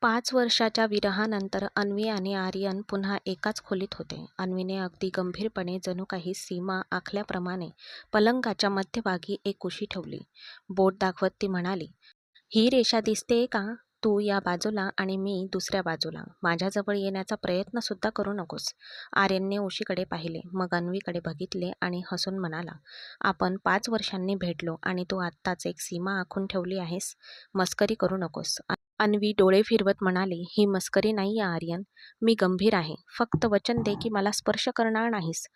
5 वर्षाच्या विरहानंतर अन्वी आणि आर्यन पुन्हा एकाच खोलीत होते. अन्वीने अगदी गंभीरपणे जणू काही सीमा आखल्याप्रमाणे पलंगाच्या मध्यभागी एक उशी ठेवली. बोट दाखवत ती म्हणाली, "ही रेषा दिसतेय का? तू या बाजूला आणि मी दुसऱ्या बाजूला. माझ्याजवळ येण्याचा प्रयत्न सुद्धा करू नकोस." आर्यनने उशीकडे पाहिले, मग अन्वीकडे बघितले आणि हसून म्हणाला, "आपण 5 वर्षांनी भेटलो आणि तू आत्ताच एक सीमा आखून ठेवली आहेस? मस्करी करू नकोस." अन्वी डोळे फिरवत म्हणाली, "ही मस्करी नाहीये आर्यन. मी गंभीर आहे. फक्त वचन दे की मला स्पर्श करणार नाहीस."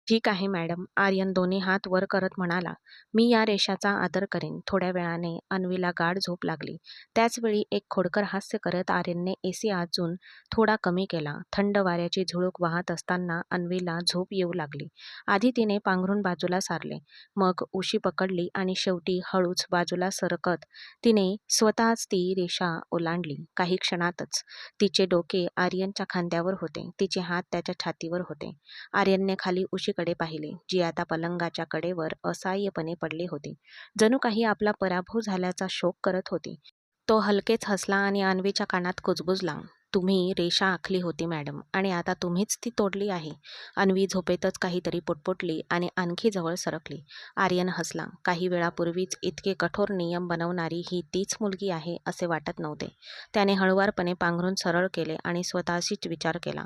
"ठीक आहे मॅडम." आर्यन दोन्ही हात वर करत म्हणाला, "मी या रेषाचा आदर करेन." थोड्या वेळाने अन्वीला गाढ झोप लागली. त्याचवेळी एक खोडकर हास्य करत आर्यनने एसी अजून थोडा कमी केला. थंड वाऱ्याची झुळूक वाहत असताना अन्वीला झोप येऊ लागली. आधी तिने पांघरून बाजूला सारले, मग उशी पकडली आणि शेवटी हळूच बाजूला सरकत तिने स्वतःच ती रेषा ओलांडली. काही क्षणातच तिचे डोके आर्यनच्या खांद्यावर होते, तिचे हात त्याच्या छातीवर होते. आर्यनने खाली उशीकडे पाहिले, जी आता पलंगाच्या कडेवर असहाय्यपणे पडली होती, जणू काही आपला पराभव झाल्याचा शोक करत होती. तो हलकेच हसला आणि अन्वीच्या कानात कुजबुजला, "तुम्ही रेषा आखली होती मॅडम, आणि आता तुम्हीच ती तोडली आहे." अन्वी झोपेतच काहीतरी पुटपुटली आणि आणखी जवळ सरकली. आर्यन हसला. काही वेळापूर्वीच इतके कठोर नियम बनवणारी ही तीच मुलगी आहे असे वाटत नव्हते. त्याने हळुवारपणे पांघरून सरळ केले आणि स्वतःशीच विचार केला,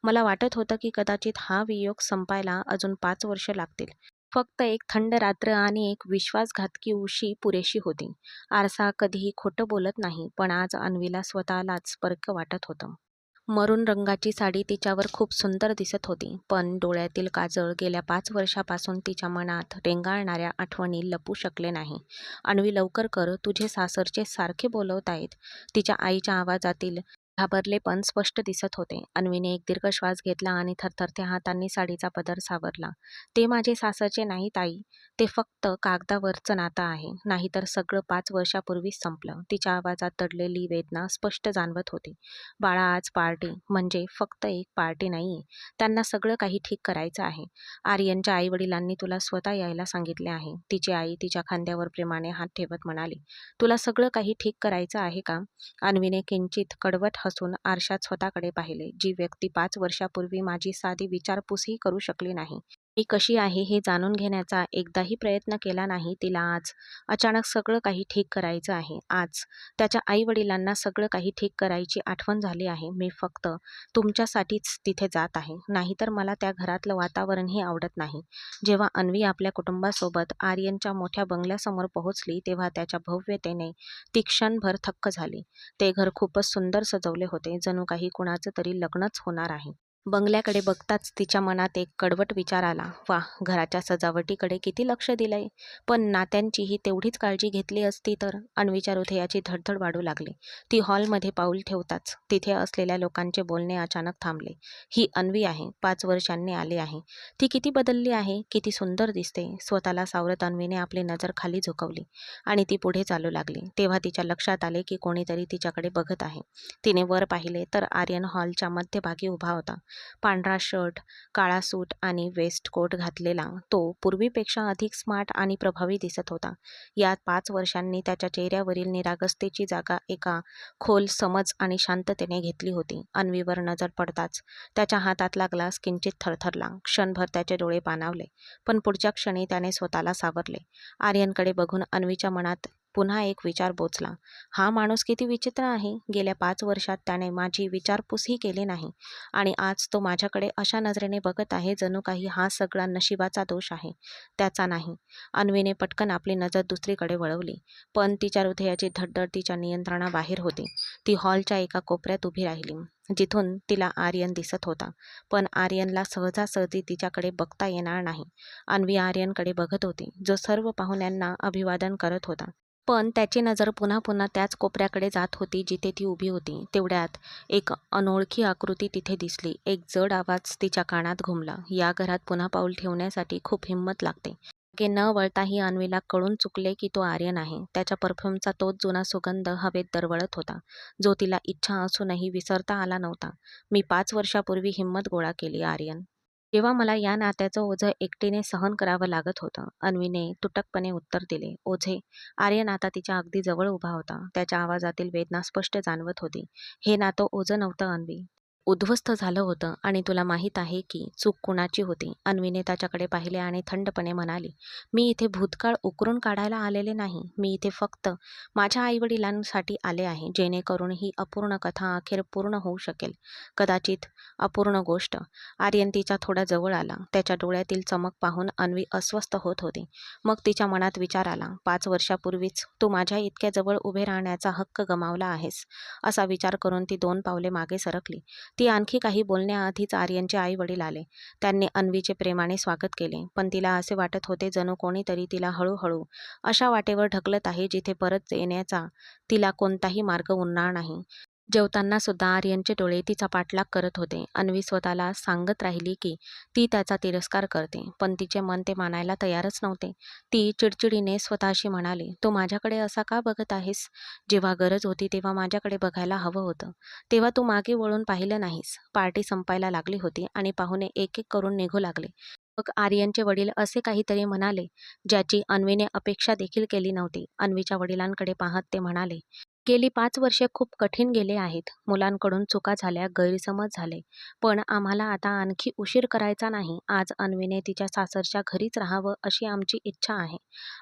"मला वाटत होतं की कदाचित हा वियोग संपायला अजून 5 वर्ष लागतील. फक्त एक थंड रात्र आणि एक विश्वासघातकी उशी पुरेशी होती." आरसा कधीही खोटं बोलत नाही, पण आज अन्वीला स्वतःलाच परक वाटत होतं. मरून रंगाची साडी तिच्यावर खूप सुंदर दिसत होती, पण डोळ्यातील काजळ गेल्या 5 वर्षापासून तिच्या मनात रेंगाळणाऱ्या आठवणी लपू शकले नाही. "अन्वी, लवकर कर, तुझे सासरचे सारखे बोलवतायत." तिच्या आईच्या आवाजातील घाबरलेपण स्पष्ट दिसत होते. अन्वीने एक दीर्घ श्वास घेतला आणि थरथरत्या हातांनी साडीचा पदर सावरला. "ते माझे सासरचे नाहीत आई. ते फक्त कागदावरचं नातं आहे. नाहीतर सगळं 5 वर्षापूर्वीच संपलं." तिच्या आवाजात दडलेली वेदना स्पष्ट जाणवत होती. "बाळा, आज पार्टी म्हणजे फक्त एक पार्टी नाहीये. त्यांना सगळं काही ठीक करायचं आहे. आर्यनच्या आईवडिलांनी तुला स्वतः यायला सांगितले आहे." तिची आई तिच्या खांद्यावर प्रेमाने हात ठेवत म्हणाली, "तुला सगळं काही ठीक करायचं आहे का?" अन्वीने किंचित कडवट हसून आरशात स्वतःकडे पाहिले. जी व्यक्ती 5 वर्षापूर्वी माझी साधी विचारपूसही करू शकली नाही, मी कशी आहे हे जाणून घेण्याचा एकदाही प्रयत्न केला नाही, तिला आज अचानक सगळं काही ठीक करायचं आहे. आज त्याच्या आई-वडिलांना सगळं काही ठीक करायची आठवण झाली आहे. मी फक्त तुमच्यासाठीच तिथे जात आहे. नाहीतर मला त्या घरातलं वातावरणही आवडत नाही." जेव्हा अन्वी आपल्या कुटुंबासोबत आर्यनच्या मोठ्या बंगल्यासमोर पोहोचली, तेव्हा त्याच्या भव्यतेने ती क्षणभर थक्क झाली. ते घर खूपच सुंदर सजवले होते, जणू काही कुणाचं तरी लग्नच होणार आहे. बंगल्याकडे बघताच तिच्या मनात एक कडवट विचार आला, "वाह, घराच्या सजावटीकडे किती लक्ष दिलंय. पण नात्यांचीही तेवढीच काळजी घेतली असती तर." अन्वीच्या हृदयाची धडधड वाढू लागली. ती हॉलमध्ये पाऊल ठेवताच तिथे असलेल्या लोकांचे बोलणे अचानक थांबले. "ही अन्वी आहे, 5 वर्षांनी आली आहे. ती किती बदलली आहे, किती सुंदर दिसते." स्वतःला सावरत अन्वीने आपली नजर खाली झुकवली आणि ती पुढे चालू लागली. तेव्हा तिच्या लक्षात आले की कोणीतरी तिच्याकडे बघत आहे. तिने वर पाहिले तर आर्यन हॉलच्या मध्यभागी उभा होता. पांढरा शर्ट, काळा सूट आणि वेस्टकोट घातलेला तो पूर्वीपेक्षा अधिक स्मार्ट आणि प्रभावी दिसत होता. या 5 वर्षांनी त्याच्या चेहऱ्यावरील निरागसतेची जागा एका खोल समज आणि शांततेने घेतली होती. अन्वीवर नजर पडताच त्याच्या हातातला ग्लास किंचित थरथरला. क्षणभर त्याचे डोळे पाणावले, पण पुढच्या क्षणी त्याने स्वतःला सावरले. आर्यनकडे बघून अन्वीच्या मनात पुन्हा एक विचार बोचला, "हा माणूस किती विचित्र आहे. गेल्या 5 वर्षात त्याने माझी विचारपूसही केली नाही आणि आज तो माझ्याकडे अशा नजरेने बघत आहे, जणू काही हा सगळा नशिबाचा दोष आहे, त्याचा नाही." अन्वीने पटकन आपली नजर दुसरीकडे वळवली, पण तिच्या हृदयाची धडधड तिच्या नियंत्रणाबाहेर होती. ती हॉलच्या एका कोपऱ्यात उभी राहिली, जिथून तिला आर्यन दिसत होता, पण आर्यनला सहजासहजी तिच्याकडे बघता येणार नाही. अन्वी आर्यनकडे बघत होती, जो सर्व पाहुण्यांना अभिवादन करत होता. पण त्याची नजर पुन्हा पुन्हा त्याच कोपऱ्याकडे जात होती जिथे ती उभी होती. तेवढ्यात एक अनोळखी आकृती तिथे दिसली. एक जड आवाज तिच्या कानात घुमला, "या घरात पुन्हा पाऊल ठेवण्यासाठी खूप हिंमत लागते." मागे न वळताही अन्वीला कळून चुकले की तो आर्यन आहे. त्याच्या परफ्यूमचा तोच जुना सुगंध हवेत दरवळत होता, जो तिला इच्छा असूनही विसरता आला नव्हता. "मी 5 वर्षापूर्वी हिंमत गोळा केली आर्यन." जेव्हा मला या नात्याचं ओझं एकटीने सहन करावं लागत होतं, अन्वीने तुटकपणे उत्तर दिले. ओझे. आर्यन आता तिच्या अगदी जवळ उभा होता. त्याच्या आवाजातील वेदना स्पष्ट जाणवत होती. हे नातं ओझं नव्हतं अन्वी. उद्ध्वस्त झालं होतं आणि तुला माहीत आहे की चूक कुणाची होती. अन्वीने त्याच्याकडे पाहिले आणि थंडपणे म्हणाली, मी इथे भूतकाळ उकरून काढायला आलेले नाही. मी इथे फक्त माझ्या आईवडिलांसाठी आले आहे, जेणेकरून ही अपूर्ण कथा अखेर पूर्ण होऊ शकेल. कदाचित अपूर्ण गोष्ट. आर्यन तिच्या थोडा जवळ आला. त्याच्या डोळ्यातील चमक पाहून अन्वी अस्वस्थ होत होती. मग तिच्या मनात विचार आला, 5 वर्षापूर्वीच तू माझ्या इतक्या जवळ उभे राहण्याचा हक्क गमावला आहेस. असा विचार करून ती 2 पावले मागे सरकली. ती आणखी काही बोलण्याआधीच आर्यनचे आई वडील आले. त्यांनी अन्वीचे प्रेमाने स्वागत केले, पण तिला असे वाटत होते जणू कोणीतरी तिला हळूहळू अशा वाटेवर ढकलत आहे जिथे परत येण्याचा तिला कोणताही मार्ग उरणार नाही. जेवताना सुद्धा आर्यनचे डोळे तिचा पाठलाग करत होते. अन्वी स्वतःला सांगत राहिली की ती त्याचा तिरस्कार करते, पण तिचे मन ते मानायला तयारच नव्हते. ती चिडचिडीने स्वतःशी म्हणाली, तू माझ्याकडे असा का बघत आहेस? जेव्हा गरज होती तेव्हा माझ्याकडे बघायला हवं होतं. तेव्हा तू मागे वळून पाहिलं नाहीस. पार्टी संपायला लागली होती आणि पाहुणे एक एक करून निघू लागले. मग आर्यनचे वडील असे काहीतरी म्हणाले, ज्याची अन्वीने अपेक्षा देखील केली नव्हती. अन्वीच्या वडिलांकडे पाहत ते म्हणाले, गेली 5 वर्षे खूप कठीण गेले आहेत. मुलांकडून चुका झाल्या, गैरसमज झाले. पण आम्हाला आता आणखी उशीर करायचा नाही. आज अन्वीने तिच्या सासरच्या घरीच राहावं अशी आमची इच्छा आहे.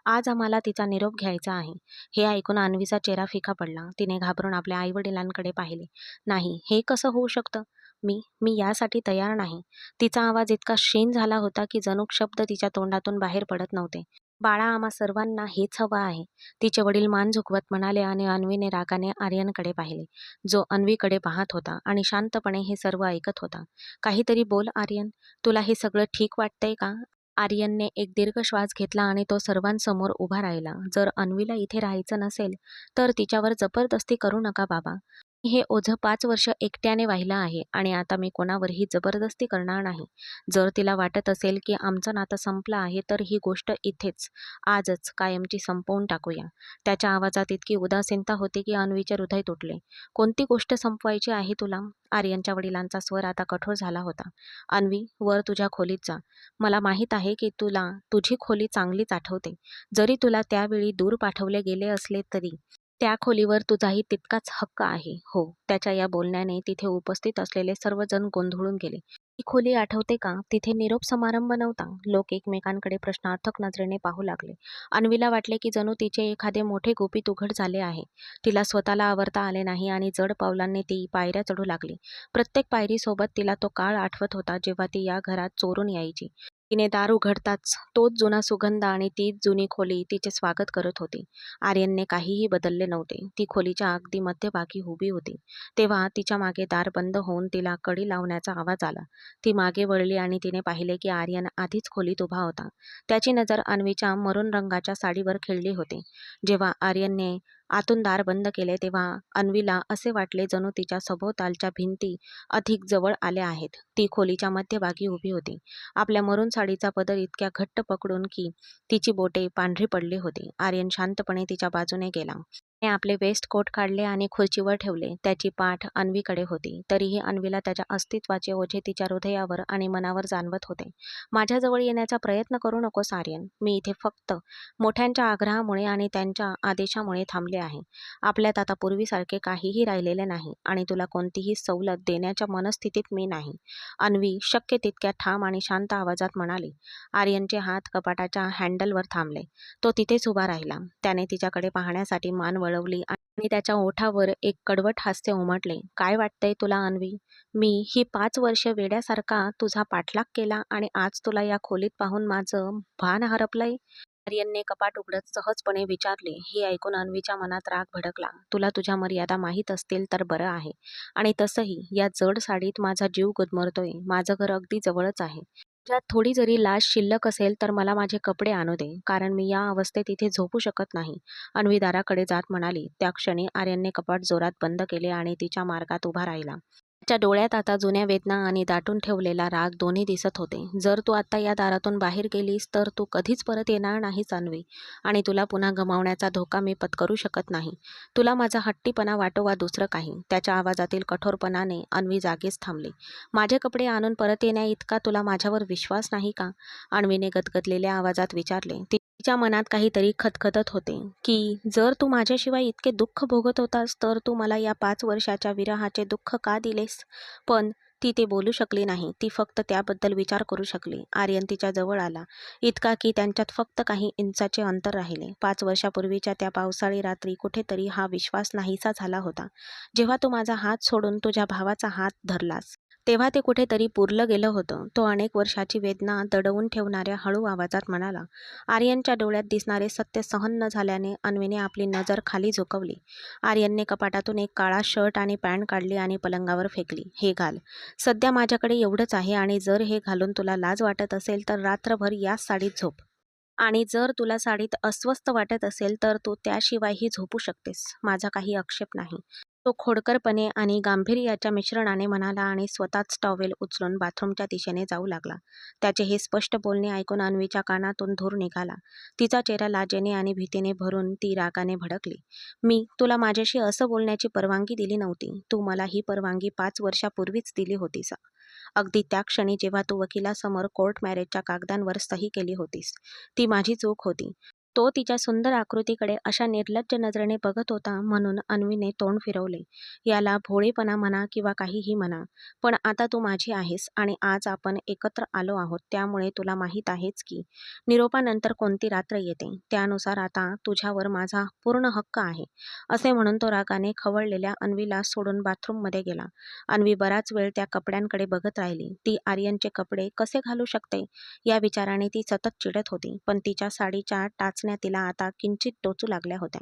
आज आम्हाला तिचा निरोप घ्यायचा आहे. हे ऐकून अन्वीचा चेहरा फिका पडला. तिने घाबरून आपल्या आईवडिलांकडे पाहिले. नाही, हे कसं होऊ शकतं? मी मी यासाठी तयार नाही. तिचा आवाज इतका क्षीण झाला होता की जणू शब्द तिच्या तोंडातून बाहेर पडत नव्हते. बाळा, आम्हा सर्वांना हेच हवं आहे. तिचे वडील मान झुकवत म्हणाले आणि अन्वीने रागाने आर्यनकडे पाहिले, जो अन्वीकडे पाहत होता आणि शांतपणे हे सर्व ऐकत होता. काहीतरी बोल आर्यन, तुला हे सगळं ठीक वाटतंय का? आर्यनने एक दीर्घ श्वास घेतला आणि तो सर्वांसमोर उभा राहिला. जर अन्वीला इथे राहायचं नसेल, तर तिच्यावर जबरदस्ती करू नका बाबा. मी हे ओझं 5 वर्ष एकट्याने वाहिलं आहे आणि आता मी कोणावरही जबरदस्ती करणार नाही. जर तिला वाटत असेल की आमचं नातं संपलं आहे, तर ही गोष्ट इथेच, आजच कायमची संपवून टाकूया. त्याच्या आवाजात इतकी उदासीनता होती की अन्वीचे हृदय तुटले. कोणती गोष्ट संपवायची आहे तुला? आर्यनच्या वडिलांचा स्वर आता कठोर झाला होता. अन्वी, वर तुझ्या खोलीत जा. मला माहीत आहे की तुला तुझी खोली चांगलीच आठवते. जरी तुला त्यावेळी दूर पाठवले गेले असले तरी त्या खोलीवर तुझाही तितकाच हक्क आहे. हो. त्याच्या या बोलण्याने तिथे उपस्थित असलेले सर्वजण गोंधळून गेले. ती खोली आठवते का? तिथे निरोप समारंभ नव्हता. लोक एकमेकांकडे प्रश्नार्थक नजरेने पाहू लागले. अन्वीला वाटले की जणू तिचे एखादे मोठे गुपित उघड झाले आहे. तिला स्वतःला आवरता आले नाही आणि जड पावलांनी ती पायऱ्या चढू लागली. प्रत्येक पायरीसोबत तिला तो काळ आठवत होता जेव्हा ती या घरात चोरून यायची. तिने दार उघडताच तोच जुना सुगंध आणि तीच जुनी खोली तिचे स्वागत करत होती. आर्यनने काहीही बदलले नव्हते. ती खोलीच्या अगदी मध्यभागी उभी होती. तेव्हा तिच्या मागे दार बंद होऊन तिला कडी लावण्याचा आवाज आला. ती मागे वळली आणि तिने पाहिले की आर्यन आधीच खोलीत उभा होता. त्याची नजर अन्वीच्या मरून रंगाच्या साडीवर खेळली होती. जेव्हा आर्यनने आतून दार बंद केले तेव्हा अन्वीला असे वाटले जणू तिच्या सभोवतालच्या भिंती अधिक जवळ आल्या आहेत. ती खोलीच्या मध्यभागी उभी होती. आपल्या मरून साडीचा पदर इतक्या घट्ट पकडून की तिची बोटे पांढरी पडली होती. आर्यन शांतपणे तिच्या बाजूने गेला. त्याने आपले वेस्ट कोट काढले आणि खुर्चीवर ठेवले. त्याची पाठ अन्वीकडे होती. तरीही अन्वीला त्याच्या अस्तित्वाचे ओझे तिच्या हृदयावर आणि मनावर जाणवत होते. माझ्याजवळ येण्याचा प्रयत्न करू नकोस आर्यन. मी इथे फक्त मोठ्यांच्या आग्रहामुळे आणि त्यांच्या आदेशामुळे थांबले आहे. आपल्यात आता पूर्वीसारखे काहीही राहिलेले नाही आणि तुला कोणतीही सवलत देण्याच्या मनस्थितीत मी नाही. अन्वी शक्य तितक्या ठाम आणि शांत आवाजात म्हणाली. आर्यनचे हात कपाटाच्या हँडलवर थांबले. तो तिथेच उभा राहिला. त्याने तिच्याकडे पाहण्यासाठी मान वळवली आणि त्याच्या ओठावर एक कडवट हास्य उमटले. काय वाटतंय तुला अन्वी? मी ही 5 वर्ष वेड्यासारखा तुझा पाठलाग केला आणि आज तुला या खोलीत पाहून माझं भान हरपलंय? आर्यनने कपाट उघडत सहजपणे विचारले. हे ऐकून अन्वीच्या मनात राग भडकला. तुला तुझ्या मर्यादा माहीत असतील तर बरं आहे. आणि तसंही या जड साडीत माझा जीव गुदमरतोय. माझं घर अगदी जवळच आहे. तुझ्यात थोडी जरी लाज शिल्लक असेल तर मला माझे कपडे आणू दे, कारण मी या अवस्थेत इथे झोपू शकत नाही. अन्वी दाराकडे जात म्हणाली. त्या क्षणी आर्यनने कपाट जोरात बंद केले आणि तिच्या मार्गात उभा राहिला. तिच्या डोळ्यात आता जुन्या वेदना आणि दाटून ठेवलेला राग दोन्ही दिसत होते. जर तू आता या दारातून बाहेर गेलीस तर तू कधीच परत येणार नाहीस अन्वी, आणि तुला पुन्हा गमावण्याचा धोका मी पत्करू शकत नाही. तुला माझा हट्टीपणा वाटो वा दुसरं काही. त्याच्या आवाजातील कठोरपणाने अन्वी जागीच थांबली. माझे कपडे आणून परत येण्याइतका तुला माझ्यावर विश्वास नाही का? अन्वीने गदगदलेल्या आवाजात विचारले. तिच्या मनात काहीतरी खदखदत होते की जर तू माझ्याशिवाय इतके दुःख भोगत होतास तर तू मला या 5 वर्षाच्या विरहाचे दुःख का दिलेस? पण ती ते बोलू शकली नाही. ती फक्त त्याबद्दल विचार करू शकली. आर्यन तिच्या जवळ आला, इतका की त्यांच्यात फक्त काही इंचाचे अंतर राहिले. 5 वर्षापूर्वीच्या त्या पावसाळी रात्री कुठेतरी हा विश्वास नाहीसा झाला होता. जेव्हा तू माझा हात सोडून तुझ्या भावाचा हात धरलास तेव्हा ते कुठेतरी पुरलं गेलं होतं. तो अनेक वर्षाची वेदना दडवून ठेवणाऱ्या हळू आवाजात म्हणाला. आर्यनच्या डोळ्यात दिसणारे सत्य सहन न झाल्याने अन्वीने आपली नजर खाली झुकवली. आर्यनने कपाटातून एक काळा शर्ट आणि पॅन्ट काढली आणि पलंगावर फेकली. हे घाल. सध्या माझ्याकडे एवढंच आहे, आणि जर हे घालून तुला लाज वाटत असेल तर रात्रभर याच साडीत झोप. आणि जर तुला साडीत अस्वस्थ वाटत असेल तर तू त्याशिवायही झोपू शकतेस. माझा काही आक्षेप नाही. तो खोडकरपणे आणि गांभीर्याच्या मिश्रणाने म्हणाला आणि स्वतःच टॉवेल उचलून बाथरूमच्या दिशेने जाऊ लागला. त्याचे हे स्पष्ट बोलणे ऐकून अन्वीच्या कानातून धूर निघाला. तिचा चेहरा लाजेने आणि भीतीने भरून ती रागाने भडकली. मी तुला माझ्याशी असं बोलण्याची परवानगी दिली नव्हती. तू मला ही परवानगी 5 वर्षापूर्वीच दिली होतीस. अगदी त्या क्षणी जेव्हा तू वकिलासमोर कोर्ट मॅरेजच्या कागदांवर सही केली होतीस. ती माझी चूक होती. तो तिच्या सुंदर आकृतीकडे अशा निर्लज्ज नजरेने बघत होता म्हणून अन्वीने तोंड फिरवले. याला भोळेपणा म्हणा किंवा काहीही म्हणा, पण आता तू माझी आहेस आणि आज आपण एकत्र आलो आहोत, त्यामुळे तुला माहीत आहेच की निरोपानंतर कोणती रात्र येते. त्यानुसार आता तुझ्यावर माझा पूर्ण हक्क आहे. असे म्हणून तो रागाने खवळलेल्या अन्वीला सोडून बाथरूममध्ये गेला. अन्वी बराच वेळ त्या कपड्यांकडे बघत राहिली. ती आर्यनचे कपडे कसे घालू शकते या विचाराने ती सतत चिडत होती. पण तिच्या साडीच्या टाचण्या तिला आता किंचित टोचू लागल्या होत्या.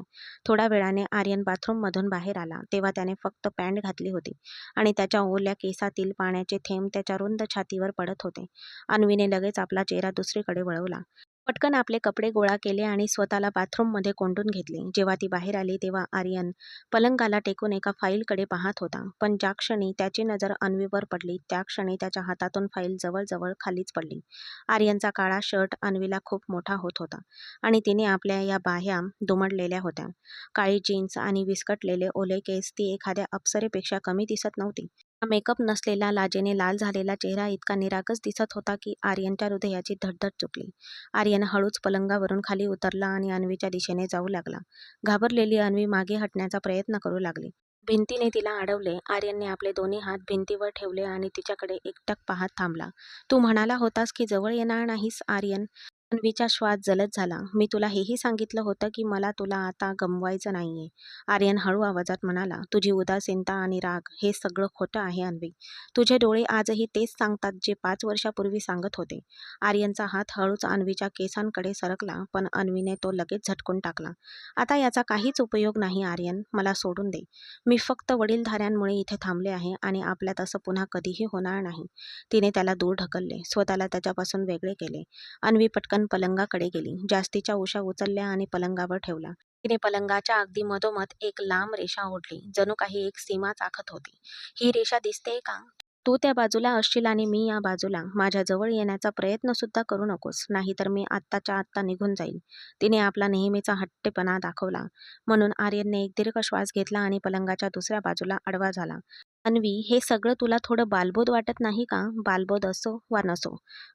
थोड्या वेळाने आर्यन बाथरूममधून बाहेर आला तेव्हा त्याने फक्त पॅन्ट घातली होती आणि त्याच्या ओल्या केसातील पाण्याचे थेंब त्याच्या रुंद छातीवर पडत होते. अन्वीने लगेच आपला चेहरा दुसरीकडे वळवला. पटकन आपले कपडे गोळा केले आणि स्वतःला बाथरूममध्ये कोंडून घेतले. जेव्हा ती बाहेर आली तेव्हा आर्यन पलंगाला टेकून एका फाईलकडे पाहत होता. पण ज्या क्षणी त्याची नजर अन्वीवर पडली त्या क्षणी त्याच्या हातातून फाईल जवळजवळ खालीच पडली. आर्यनचा काळा शर्ट अन्वीला खूप मोठा होत होता आणि तिने आपल्या या बाह्या दुमडलेल्या होत्या. काळी जीन्स आणि विस्कटलेले ओले केस ती एखाद्या अप्सरेपेक्षा कमी दिसत नव्हती. मेकअप नसलेला लाजेने लाल झालेला चेहरा इतका निरागस दिसत होता की आर्यनच्या हृदयाची धडधड चुकली. आर्यन हळूच पलंगावरून खाली उतरला आणि अन्वीच्या दिशेने जाऊ लागला. घाबरलेली अन्वी मागे हटण्याचा प्रयत्न करू लागली. भिंतीने तिला अडवले. आर्यनने आपले दोन्ही हात भिंतीवर ठेवले आणि तिच्याकडे एकटक पाहत थांबला. तू म्हणाला होतास की जवळ येणार नाहीस आर्यन. अन्वीचा श्वास जलद झाला. मी तुला हेही सांगितलं होतं की मला तुला आता गमवायचं नाहीये. आर्यन हळू आवाजात म्हणाला. तुझी उदासीनता आणि राग हे सगळं खोटं आहे अन्वी. तुझे डोळे आजही तेच सांगतात जे 5 वर्षापूर्वी सांगत होते. आर्यनचा हात हळूच अन्वीच्या केसांकडे सरकला पण अन्वीने तो लगेच झटकून टाकला. आता याचा काहीच उपयोग नाही आर्यन, मला सोडून दे. मी फक्त वडीलधाऱ्यांमुळे इथे थांबले आहे आणि आपल्यात असं पुन्हा कधीही होणार नाही. तिने त्याला दूर ढकलले, स्वतःला त्याच्यापासून वेगळे केले. अन्वी पटकन पलंगाकडे गेली. जास्तीच्या उशा उचलल्या आणि पलंगावर ठेवला. तिने पलंगाच्या अगदी मधोमध एक लांब रेषा ओढली, जणू काही एक सीमाच आखत होती. ही रेषा दिसतेय का? तू त्या बाजूला असशील आणि मी या बाजूला. माझ्या जवळ येण्याचा प्रयत्न सुद्धा करू नकोस, नाहीतर मी आत्ताच्या आत्ता निघून जाईल. तिने आपला नेहमीचा हट्टीपणा दाखवला म्हणून आर्यनने एक दीर्घ श्वास घेतला आणि पलंगाच्या दुसऱ्या बाजूला आडवा झाला. अन्वी, हे सगळं तुला थोडं बालबोध वाटत नाही का? बालबोध असो वा नसो,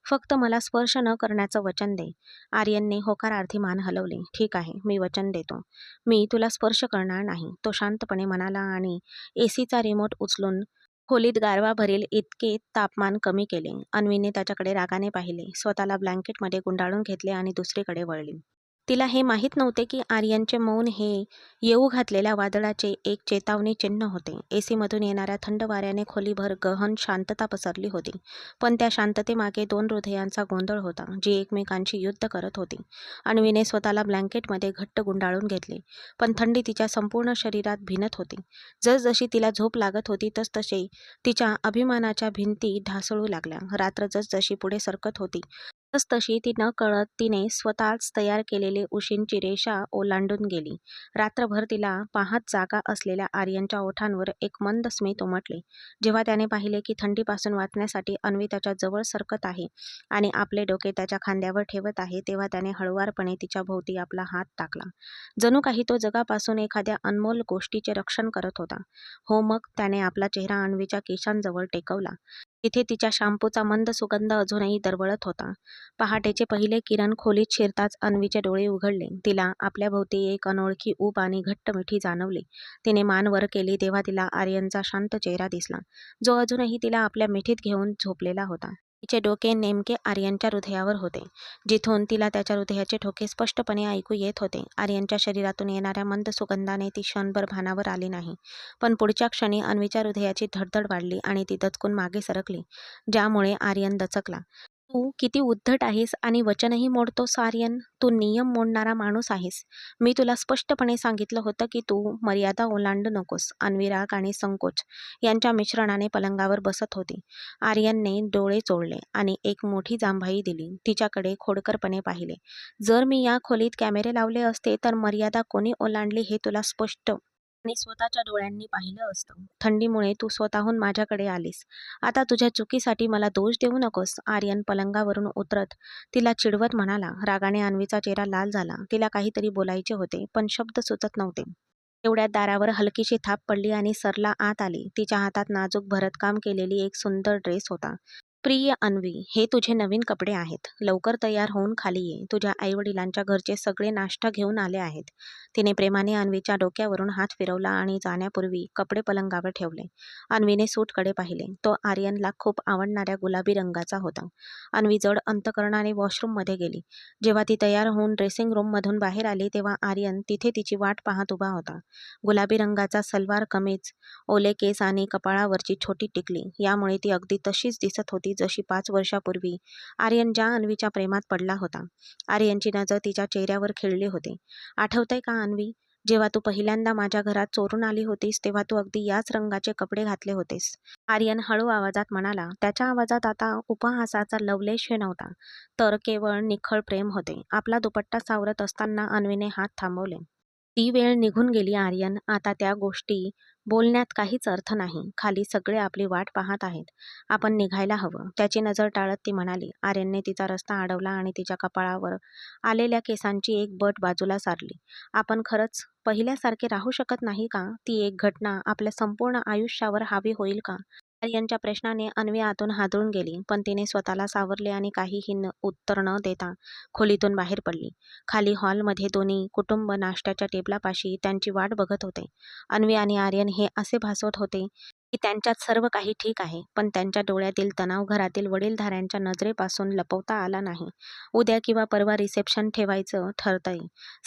फक्त मला स्पर्श न करण्याचं वचन दे. आर्यनने होकारार्थी मान हलवले. ठीक आहे, मी वचन देतो. मी तुला स्पर्श करणार नाही, तो शांतपणे म्हणाला आणि एसीचा रिमोट उचलून खोलीत गारवा भरेल इतके तापमान कमी केले. अन्वीने त्याच्याकडे रागाने पाहिले, स्वतःला ब्लँकेटमध्ये गुंडाळून घेतले आणि दुसरीकडे वळली. तिला हे माहीत नव्हते की आर्यनचे मौन हे येऊ घातलेल्या वादळाचे एक चेतावणी चिन्ह होते. एसीमधून येणाऱ्या थंड वाऱ्याने खोलीभर गहन शांतता पसरली होती. पण त्या शांततेमागे 2 हृदयांचा गोंधळ होता, जी एकमेकांशी युद्ध करत होती. अन्वीने स्वतःला ब्लँकेटमध्ये घट्ट गुंडाळून घेतले, पण थंडी तिच्या संपूर्ण शरीरात भिनत होती. जसजशी तिला झोप लागत होती तसतसे तिच्या अभिमानाच्या भिंती ढासळू लागल्या. रात्र जसजशी पुढे सरकत होती तसतशी ती नकळत तिने स्वतःच तयार केलेली उशींची रेषा ओलांडून गेली. रात्रभर तिला पाहत जागा असलेल्या आर्यनच्या ओठांवर एक मंद स्मित उमटले. जेव्हा त्याने पाहिले की थंडीपासून वाचण्यासाठी अन्वी त्याच्या जवळ सरकत आहे आणि आपले डोके त्याच्या खांद्यावर ठेवत आहे, तेव्हा त्याने हळुवारपणे तिच्या भोवती आपला हात टाकला. जणू काही तो जगापासून एखाद्या अनमोल गोष्टीचे रक्षण करत होता. हो, मग त्याने आपला चेहरा अन्वीच्या केसांजवळ टेकवला. तिथे तिच्या शॅम्पूचा मंद सुगंध अजूनही दरवळत होता. पहाटेचे पहिले किरण खोलीत शिरताच अन्वीचे डोळे उघडले. तिला आपल्या भोवती एक अनोळखी ऊब आणि घट्ट मिठी जाणवली. तिने मान वर केली तेव्हा तिला आर्यनचा शांत चेहरा दिसला, जो अजूनही तिला आपल्या मिठीत घेऊन झोपलेला होता. तिचे डोके नेमके आर्यनच्या हृदयावर होते, जिथून तिला त्याच्या हृदयाचे ठोके स्पष्टपणे ऐकू येत होते. आर्यनच्या शरीरातून येणाऱ्या मंद सुगंधाने ती क्षणभर भानावर आली नाही, पण पुढच्या क्षणी अन्वीच्या हृदयाची धडधड वाढली आणि ती दचकून मागे सरकली, ज्यामुळे आर्यन दचकला. तू किती उद्धट आहेस आणि वचनही मोडतोस आर्यन. तू नियम मोडणारा माणूस आहेस. मी तुला स्पष्टपणे सांगितलं होतं की तू मर्यादा ओलांडू नकोस. अन्वी राग आणि संकोच यांच्या मिश्रणाने पलंगावर बसत होती. आर्यनने डोळे चोळले आणि एक मोठी जांभई दिली. तिच्याकडे खोडकरपणे पाहिले. जर मी या खोलीत कॅमेरे लावले असते तर मर्यादा कोणी ओलांडली हे तुला स्पष्ट आणि स्वतःच्या डोळ्यांनी पाहिलं असतं. थंडीमुळे तू स्वतःहून माझ्याकडे आलीस. आता तुझ्या चुकीसाठी मला दोष देऊ नकोस. आर्यन पलंगावरून उतरत तिला चिडवत म्हणाला. रागाने अन्वीचा चेहरा लाल झाला. तिला काहीतरी बोलायचे होते, पण शब्द सुचत नव्हते. तेवढ्यात दारावर हलकीशी थाप पडली आणि सरला आत आली. तिच्या हातात नाजूक भरतकाम केलेली एक सुंदर ड्रेस होता. प्रिय अन्वी, हे तुझे नवीन कपडे आहेत. लवकर तयार होऊन खाली ये. तुझ्या आईवडिलांच्या घरचे सगळे नाश्ता घेऊन आले आहेत. तिने प्रेमाने अन्वीच्या डोक्यावरून हात फिरवला आणि जाण्यापूर्वी कपडे पलंगावर ठेवले. अन्वीने सूटकडे पाहिले. तो आर्यनला खूप आवडणाऱ्या गुलाबी रंगाचा होता. अन्वी जड अंतकरणाने वॉशरूममध्ये गेली. जेव्हा ती तयार होऊन ड्रेसिंग रूममधून बाहेर आली तेव्हा आर्यन तिथे तिची वाट पाहत उभा होता. गुलाबी रंगाचा सलवार कमीज, ओले केस आणि कपाळावरची छोटी टिकली यामुळे ती अगदी तशीच दिसत होती जशी 5 वर्षापूर्वी आर्यन ज्या अन्वीच्या प्रेमात पडला होता. आर्यनची नजर तिच्या चेहऱ्यावर खिळली होती. आठवतंय का अन्वी, जेव्हा तू पहिल्यांदा माझ्या घरात चोरून आली होतीस तेव्हा तू अगदी याच रंगाचे कपडे घातले होतेस. आर्यन हळू आवाजात म्हणाला. त्याच्या आवाजात आता उपहासाचा लवलेश नव्हता, तर केवळ निखळ प्रेम होते. आपला दुपट्टा सावरत असताना अन्वीने हात थांबवले. ती वेळ निघून गेली आर्यन. आता त्या गोष्टी बोलण्यात काहीच अर्थ नाही. खाली सगळे आपली वाट पाहत आहेत. आपण निघायला हवं. त्याची नजर टाळत ती म्हणाली. आर्यनने तिचा रस्ता अडवला आणि तिच्या कपाळावर आलेल्या केसांची एक बट बाजूला सारली. आपण खरंच पहिल्यासारखे राहू शकत नाही का? ती एक घटना आपल्या संपूर्ण आयुष्यावर हावी होईल का? आर्यनच्या प्रश्नाने अन्वी आतून हादरून गेली, पण तिने स्वतःला सावरले आणि काहीही उत्तर न देता खोलीतून बाहेर पडली. खाली हॉलमध्ये दोन्ही कुटुंब नाश्त्याच्या टेबलापाशी त्यांची वाट बघत होते. अन्वी आणि आर्यन हे असे भासवत होते की त्यांच्यात सर्व काही ठीक आहे, पण त्यांच्या डोळ्यातील तणाव घरातील वडीलधाऱ्यांच्या नजरेपासून लपवता आला नाही. उद्या किंवा परवा रिसेप्शन ठेवायचं ठरतंय,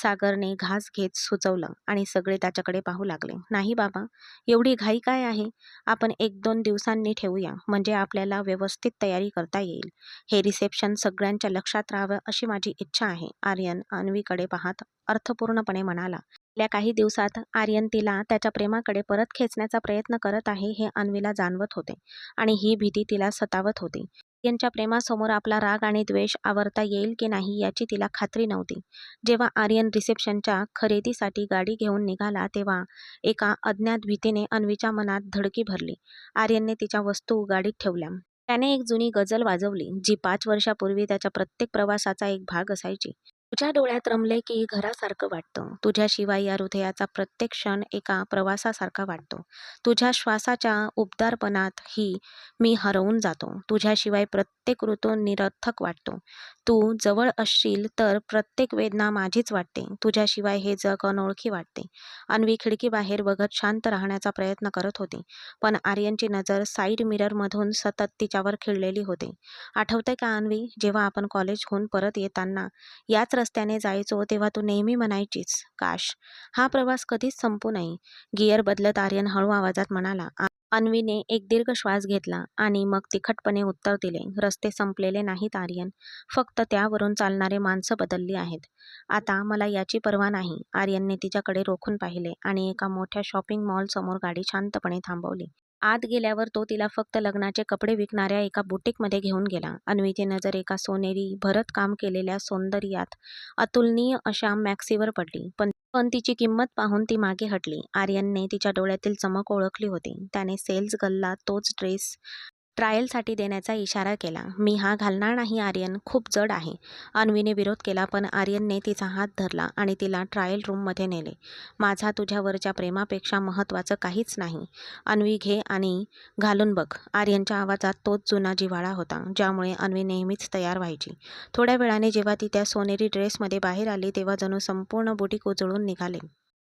सागरने घास घेत सुचवलं आणि सगळे त्याच्याकडे पाहू लागले. नाही बाबा, एवढी घाई काय आहे? आपण 1-2 दिवसांनी ठेवूया, म्हणजे आपल्याला व्यवस्थित तयारी करता येईल. हे रिसेप्शन सगळ्यांच्या लक्षात राहावं अशी माझी इच्छा आहे. आर्यन अन्वीकडे पाहत अर्थपूर्णपणे म्हणाला. गेल्या काही दिवसात आर्यन तिला त्याच्या प्रेमाकडे परत खेचण्याचा प्रयत्न करत आहे हे अन्वीला जाणवत होते आणि ही भीती तिला सतावत होती. आर्यनच्या प्रेमासमोर आपला राग आणि द्वेष आवरता येईल की नाही याची तिला खात्री नव्हती. जेव्हा आर्यन रिसेप्शनच्या खरेदीसाठी गाडी घेऊन निघाला तेव्हा एका अज्ञात भीतीने अन्वीच्या मनात धडकी भरली. आर्यनने तिच्या वस्तू गाडीत ठेवल्या. त्याने एक जुनी गझल वाजवली, जी 5 वर्षापूर्वी त्याच्या प्रत्येक प्रवासाचा एक भाग असायची. तुझ्या डोळ्यात रमले की घरासारखं वाटतं. तुझ्याशिवाय या हृदयाचा प्रत्येक क्षण एका प्रवासासारखा वाटतो. तुझ्या श्वासाच्या उबदारपणात ही मी हरवून जातो. तुझ्याशिवाय प्रत्येक ऋतू निरर्थक वाटतो. तू जवळ असशील तर प्रत्येक वेदना माझीच वाटते. तुझ्याशिवाय हे जग अनोळखी वाटते. अन्वी खिडकीबाहेर बघत शांत राहण्याचा प्रयत्न करत होती, पण आर्यनची नजर साईड मिररमधून सतत तिच्यावर खिळलेली होती. आठवतंय का अन्वी, जेव्हा आपण कॉलेजहून परत येताना याच रस्त्याने जायचो तेव्हा तू नेहमी म्हणायचीस, काश हा प्रवास कधीच संपू नये. गिअर बदलत आर्यन हळू आवाजात म्हणाला. अन्वीने एक दीर्घ श्वास घेतला आणि मग तिखटपणे उत्तर दिले. रस्ते संपलेले नाहीत आर्यन, फक्त त्यावरून चालणारे माणसं बदलली आहेत. आता मला याची पर्वा नाही. आर्यनने तिच्याकडे रोखून पाहिले आणि एका मोठ्या शॉपिंग मॉल समोर गाडी शांतपणे थांबवली. आत गेल्यावर तो तिला फक्त लग्नाचे कपडे विकणाऱ्या एका बुटीकमध्ये घेऊन गेला. अन्वीची नजर एका सोनेरी भरत काम केलेल्या सौंदर्यात अतुलनीय अशा मॅक्सीवर पडली. पण पण तिची किंमत पाहून ती मागे हटली. आर्यनने तिच्या डोळ्यातील चमक ओळखली होती. त्याने सेल्स गर्लला तोच ड्रेस ट्रायलसाठी देण्याचा इशारा केला. "मी हा घालणार नाही आर्यन, खूप जड आहे." अन्वीने विरोध केला, पण आर्यनने तिचा हात धरला आणि तिला ट्रायल रूममध्ये नेले. "माझा तुझ्यावरच्या प्रेमापेक्षा महत्त्वाचं काहीच नाही. अन्वी, घे आणि घालून बघ." आर्यनच्या आवाजात तोच जुना जिव्हाळा होता, ज्यामुळे अन्वी नेहमीच तयार व्हायची. थोड्या वेळाने जेव्हा ती त्या सोनेरी ड्रेसमध्ये बाहेर आली, तेव्हा जणू संपूर्ण बुटीक उजळून निघाले.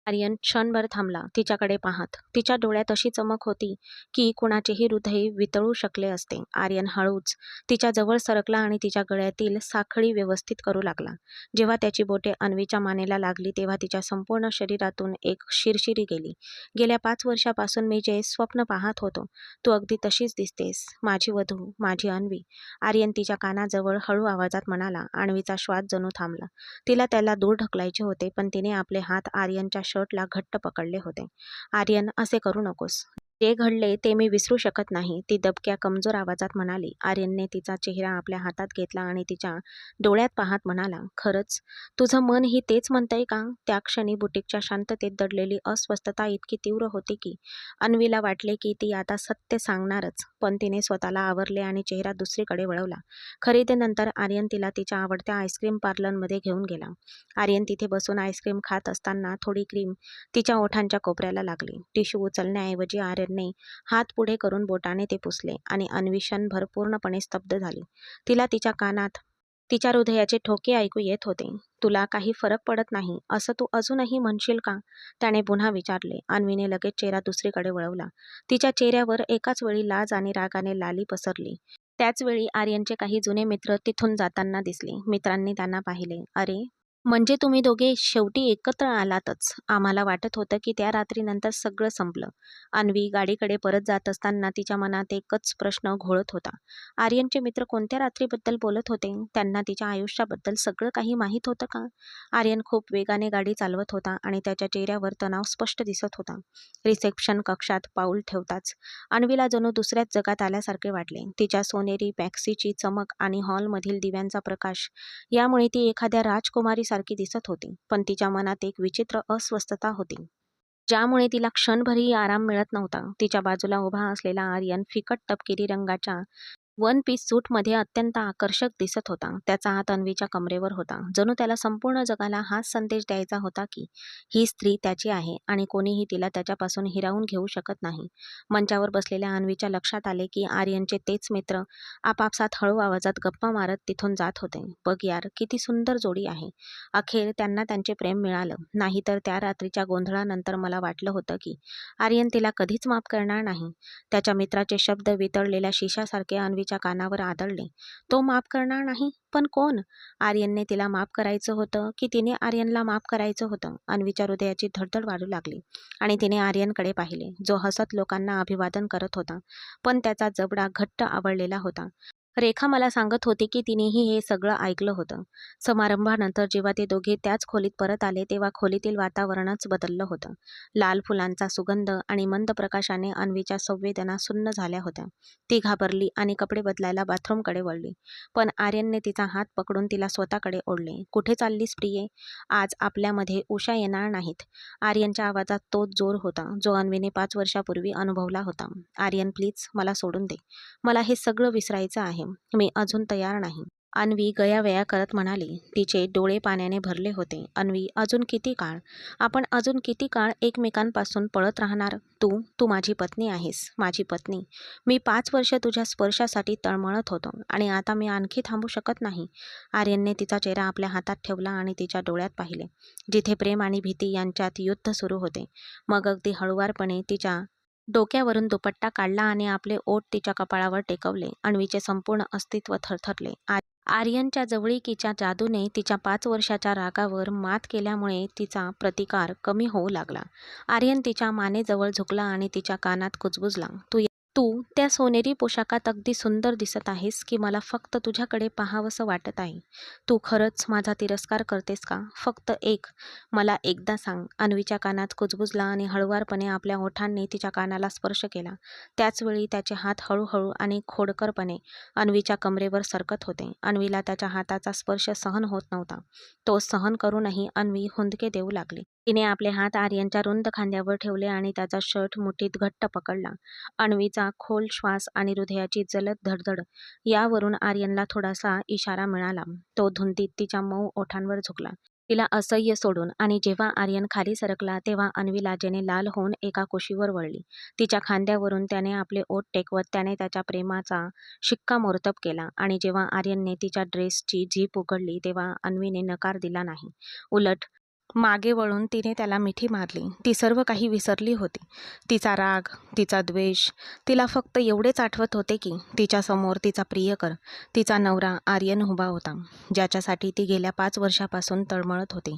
आर्यन क्षणभर थांबला, तिच्याकडे पाहत. तिच्या डोळ्यात अशी चमक होती की कुणाचेही हृदय वितळू शकले असते. आर्यन हळूच तिच्या जवळ सरकला आणि तिच्या गळ्यातील साखळी व्यवस्थित करू लागला. जेव्हा त्याची बोटे अन्वीच्या मानेला लागली, तेव्हा तिच्या संपूर्ण शरीरातून एक शिरशिरी गेली. "गेल्या 5 वर्षापासून मी जे स्वप्न पाहत होतो, तू अगदी तशीच दिसतेस, माझी वधू, माझी अन्वी." आर्यन तिच्या कानाजवळ हळू आवाजात म्हणाला. अन्वीचा श्वास जणू थांबला. तिला त्याला दूर ढकलायचे होते, पण तिने आपले हात आर्यनच्या शर्टला घट्ट पकडले होते. "आर्यन, असे करू नकोस. जे घडले ते मी विसरू शकत नाही," ती दबक्या कमजोर आवाजात म्हणाली. आर्यनने तिचा चेहरा आपल्या हातात घेतला आणि तिच्या डोळ्यात पाहत म्हणाला, "खरंच तुझं मनही तेच म्हणतंय का?" त्या क्षणी बुटीकच्या शांततेत दडलेली अस्वस्थता इतकी तीव्र होती की अन्वीला वाटले की ती आता सत्य सांगणारच, पण तिने स्वतःला आवरले आणि चेहरा दुसरीकडे वळवला. खरेदीनंतर आर्यन तिला तिच्या आवडत्या आईस्क्रीम पार्लरमध्ये घेऊन गेला. आर्यन तिथे बसून आईस्क्रीम खात असताना थोडी क्रीम तिच्या ओठांच्या कोपऱ्याला लागली. टिश्यू उचलण्याऐवजी आर्यनने हात पुढे करून बोटाने ते पुसले आणि अन्वी क्षणभर पूर्णपणे स्तब्ध झाली. तिला तिच्या कानात तिच्या हृदयाचे ठोके ऐकू येत होते. "तुला काही फरक पडत नाही, असं तू अजूनही म्हणशील का?" त्याने पुन्हा विचारले. अन्वीने लगेच चेहरा दुसरीकडे वळवला. तिच्या चेहऱ्यावर एकाच वेळी लाज आणि रागाने लाली पसरली. त्याच वेळी आर्यनचे काही जुने मित्र तिथून जाताना दिसले. मित्रांनी त्यांना पाहिले. "अरे, म्हणजे तुम्ही दोघे शेवटी एकत्र आलातच. आम्हाला वाटत होतं की त्या रात्रीनंतर सगळं संपलं." अन्वी गाडीकडे परत जात असताना तिच्या मनात एकच प्रश्न घोळत होता. आर्यनचे मित्र कोणत्या रात्रीबद्दल बोलत होते? त्यांना तिच्या आयुष्याबद्दल सगळं काही माहीत होतं का? आर्यन खूप वेगाने गाडी चालवत होता आणि त्याच्या चेहऱ्यावर तणाव स्पष्ट दिसत होता. रिसेप्शन कक्षात पाऊल ठेवताच अन्वीला जणू दुसऱ्याच जगात आल्यासारखे वाटले. तिच्या सोनेरी मॅक्सीची चमक आणि हॉलमधील दिव्यांचा प्रकाश यामुळे ती एखाद्या राजकुमारीसारखी दिसत होती. पण तिच्या मनात एक विचित्र अस्वस्थता होती, ज्यामुळे तिला क्षणभरही आराम मिळत नव्हता. तिच्या बाजूला उभा असलेला आर्यन फिकट तपकिरी रंगाच्या वन पीस सूटमध्ये अत्यंत आकर्षक दिसत होता. त्याचा हात अन्वीच्या कमरेवर होता. जणू त्याला संपूर्ण जगाला हाच संदेश द्यायचा होता की ही स्त्री त्याची आहे आणि कोणीही तिला त्याच्यापासून हिरावून घेऊ शकत नाही. मंचावर बसलेल्या अन्वीच्या लक्षात आले की आर्यनचे तेच मित्र आपापसात हळू आवाजात गप्पा मारत तिथून जात होते. "बघ यार, किती सुंदर जोडी आहे." अखेर त्यांना त्यांचे प्रेम मिळालं. नाहीतर त्या रात्रीच्या गोंधळानंतर मला वाटलं होतं की आर्यन तिला कधीच माफ करणार नाही. त्याच्या मित्राचे शब्द वितळलेल्या शिशासारखे अन्वीच्या कानावर आदळले. "तो माफ करणार नाही? पण कोण?" आर्यनने तिला माफ करायचं होतं की तिने आर्यनला माफ करायचं होतं? अन्वीच्या हृदयाची धडधड वाढू लागली आणि तिने आर्यनकडे पाहिले, जो हसत लोकांना अभिवादन करत होता, पण त्याचा जबडा घट्ट आवळलेला होता. रेखा मला सांगत होती की तिनेही हे सगळं ऐकलं होतं. समारंभानंतर जेव्हा ते दोघे त्याच खोलीत परत आले, तेव्हा खोलीतील वातावरणच बदललं होतं. लाल फुलांचा सुगंध आणि मंद प्रकाशाने अन्वीच्या संवेदना सुन्न झाल्या होत्या. ती घाबरली आणि कपडे बदलायला बाथरूमकडे वळली. पण आर्यनने तिचा हात पकडून तिला स्वतःकडे ओढले. "कुठे चाललीस प्रिये? आज आपल्यामध्ये उषा येणार नाहीत." आर्यनच्या आवाजात तोच जोर होता, जो अन्वीने 5 वर्षापूर्वी अनुभवला होता. "आर्यन, प्लीज मला सोडून दे. मला हे सगळं विसरायचं आहे. मी अजून तयार नाही." अन्वी गयावया करत म्हणाली. तिचे डोळे पाण्याने भरले होते. "अन्वी, अजून किती काळ? आपण अजून किती काळ एकमेकांपासून पळत राहणार? तू माझी पत्नी आहेस, माझी पत्नी. मी 5 वर्ष तुझ्या स्पर्शासाठी तळमळत होतो आणि आता मी आणखी थांबू शकत नाही." आर्यनने तिचा चेहरा आपल्या हातात ठेवला आणि तिच्या डोळ्यात पाहिले, जिथे प्रेम आणि भीती यांच्यात युद्ध सुरू होते. मग अगदी हळुवारपणे तिच्या डोक्यावरून दुपट्टा काढला आणि आपले ओठ तिच्या कपाळावर टेकवले. अन्वीचे संपूर्ण अस्तित्व थरथरले. आर्यनच्या जवळीकीच्या जादूने तिच्या 5 वर्षाच्या रागावर मात केल्यामुळे तिचा प्रतिकार कमी होऊ लागला. आर्यन तिच्या मानेजवळ झुकला आणि तिच्या कानात कुजबुजला, "तू तू त्या सोनेरी पोशाखात अगदी सुंदर दिसत आहेस की मला फक्त तुझ्याकडे पाहावंसं वाटत आहे. तू खरंच माझा तिरस्कार करतेस का? फक्त मला एकदा सांग. अन्वीच्या कानात कुजबुजला आणि हळुवारपणे आपल्या ओठांनी तिच्या कानाला स्पर्श केला. त्याचवेळी त्याचे हात हळूहळू आणि खोडकरपणे अन्वीच्या कमरेवर सरकत होते. अन्वीला त्याच्या हाताचा स्पर्श सहन होत नव्हता. तो सहन करूनही अन्वी हुंदके देऊ लागली. तिने आपले हात आर्यनच्या रुंद खांद्यावर ठेवले आणि त्याचा शर्ट मुठीत घट्ट पकडला. अन्वीचा खोल श्वास आणि हृदयाची जलद धडधड यावरून आर्यनला थोडासा इशारा मिळाला. तो धुंदीत तिच्या मऊ ओठांवर झुकला. तिला असह्य सोडून आणि जेव्हा आर्यन खाली सरकला तेव्हा अन्वी लाजेने लाल होऊन एका कुशीवर वळली. तिच्या खांद्यावरून त्याने आपले ओठ टेकवत त्याने त्याच्या प्रेमाचा शिक्कामोर्तब केला आणि जेव्हा आर्यनने तिच्या ड्रेसची झीप उघडली तेव्हा अन्वीने नकार दिला नाही. उलट मागे वळून तिने त्याला मिठी मारली. ती सर्व काही विसरली होती. तिचा राग, तिचा द्वेष. तिला फक्त एवढेच आठवत होते की तिच्यासमोर तिचा प्रियकर, तिचा नवरा आर्यन उभा होता, ज्याच्यासाठी ती गेल्या 5 वर्षापासून तळमळत होती.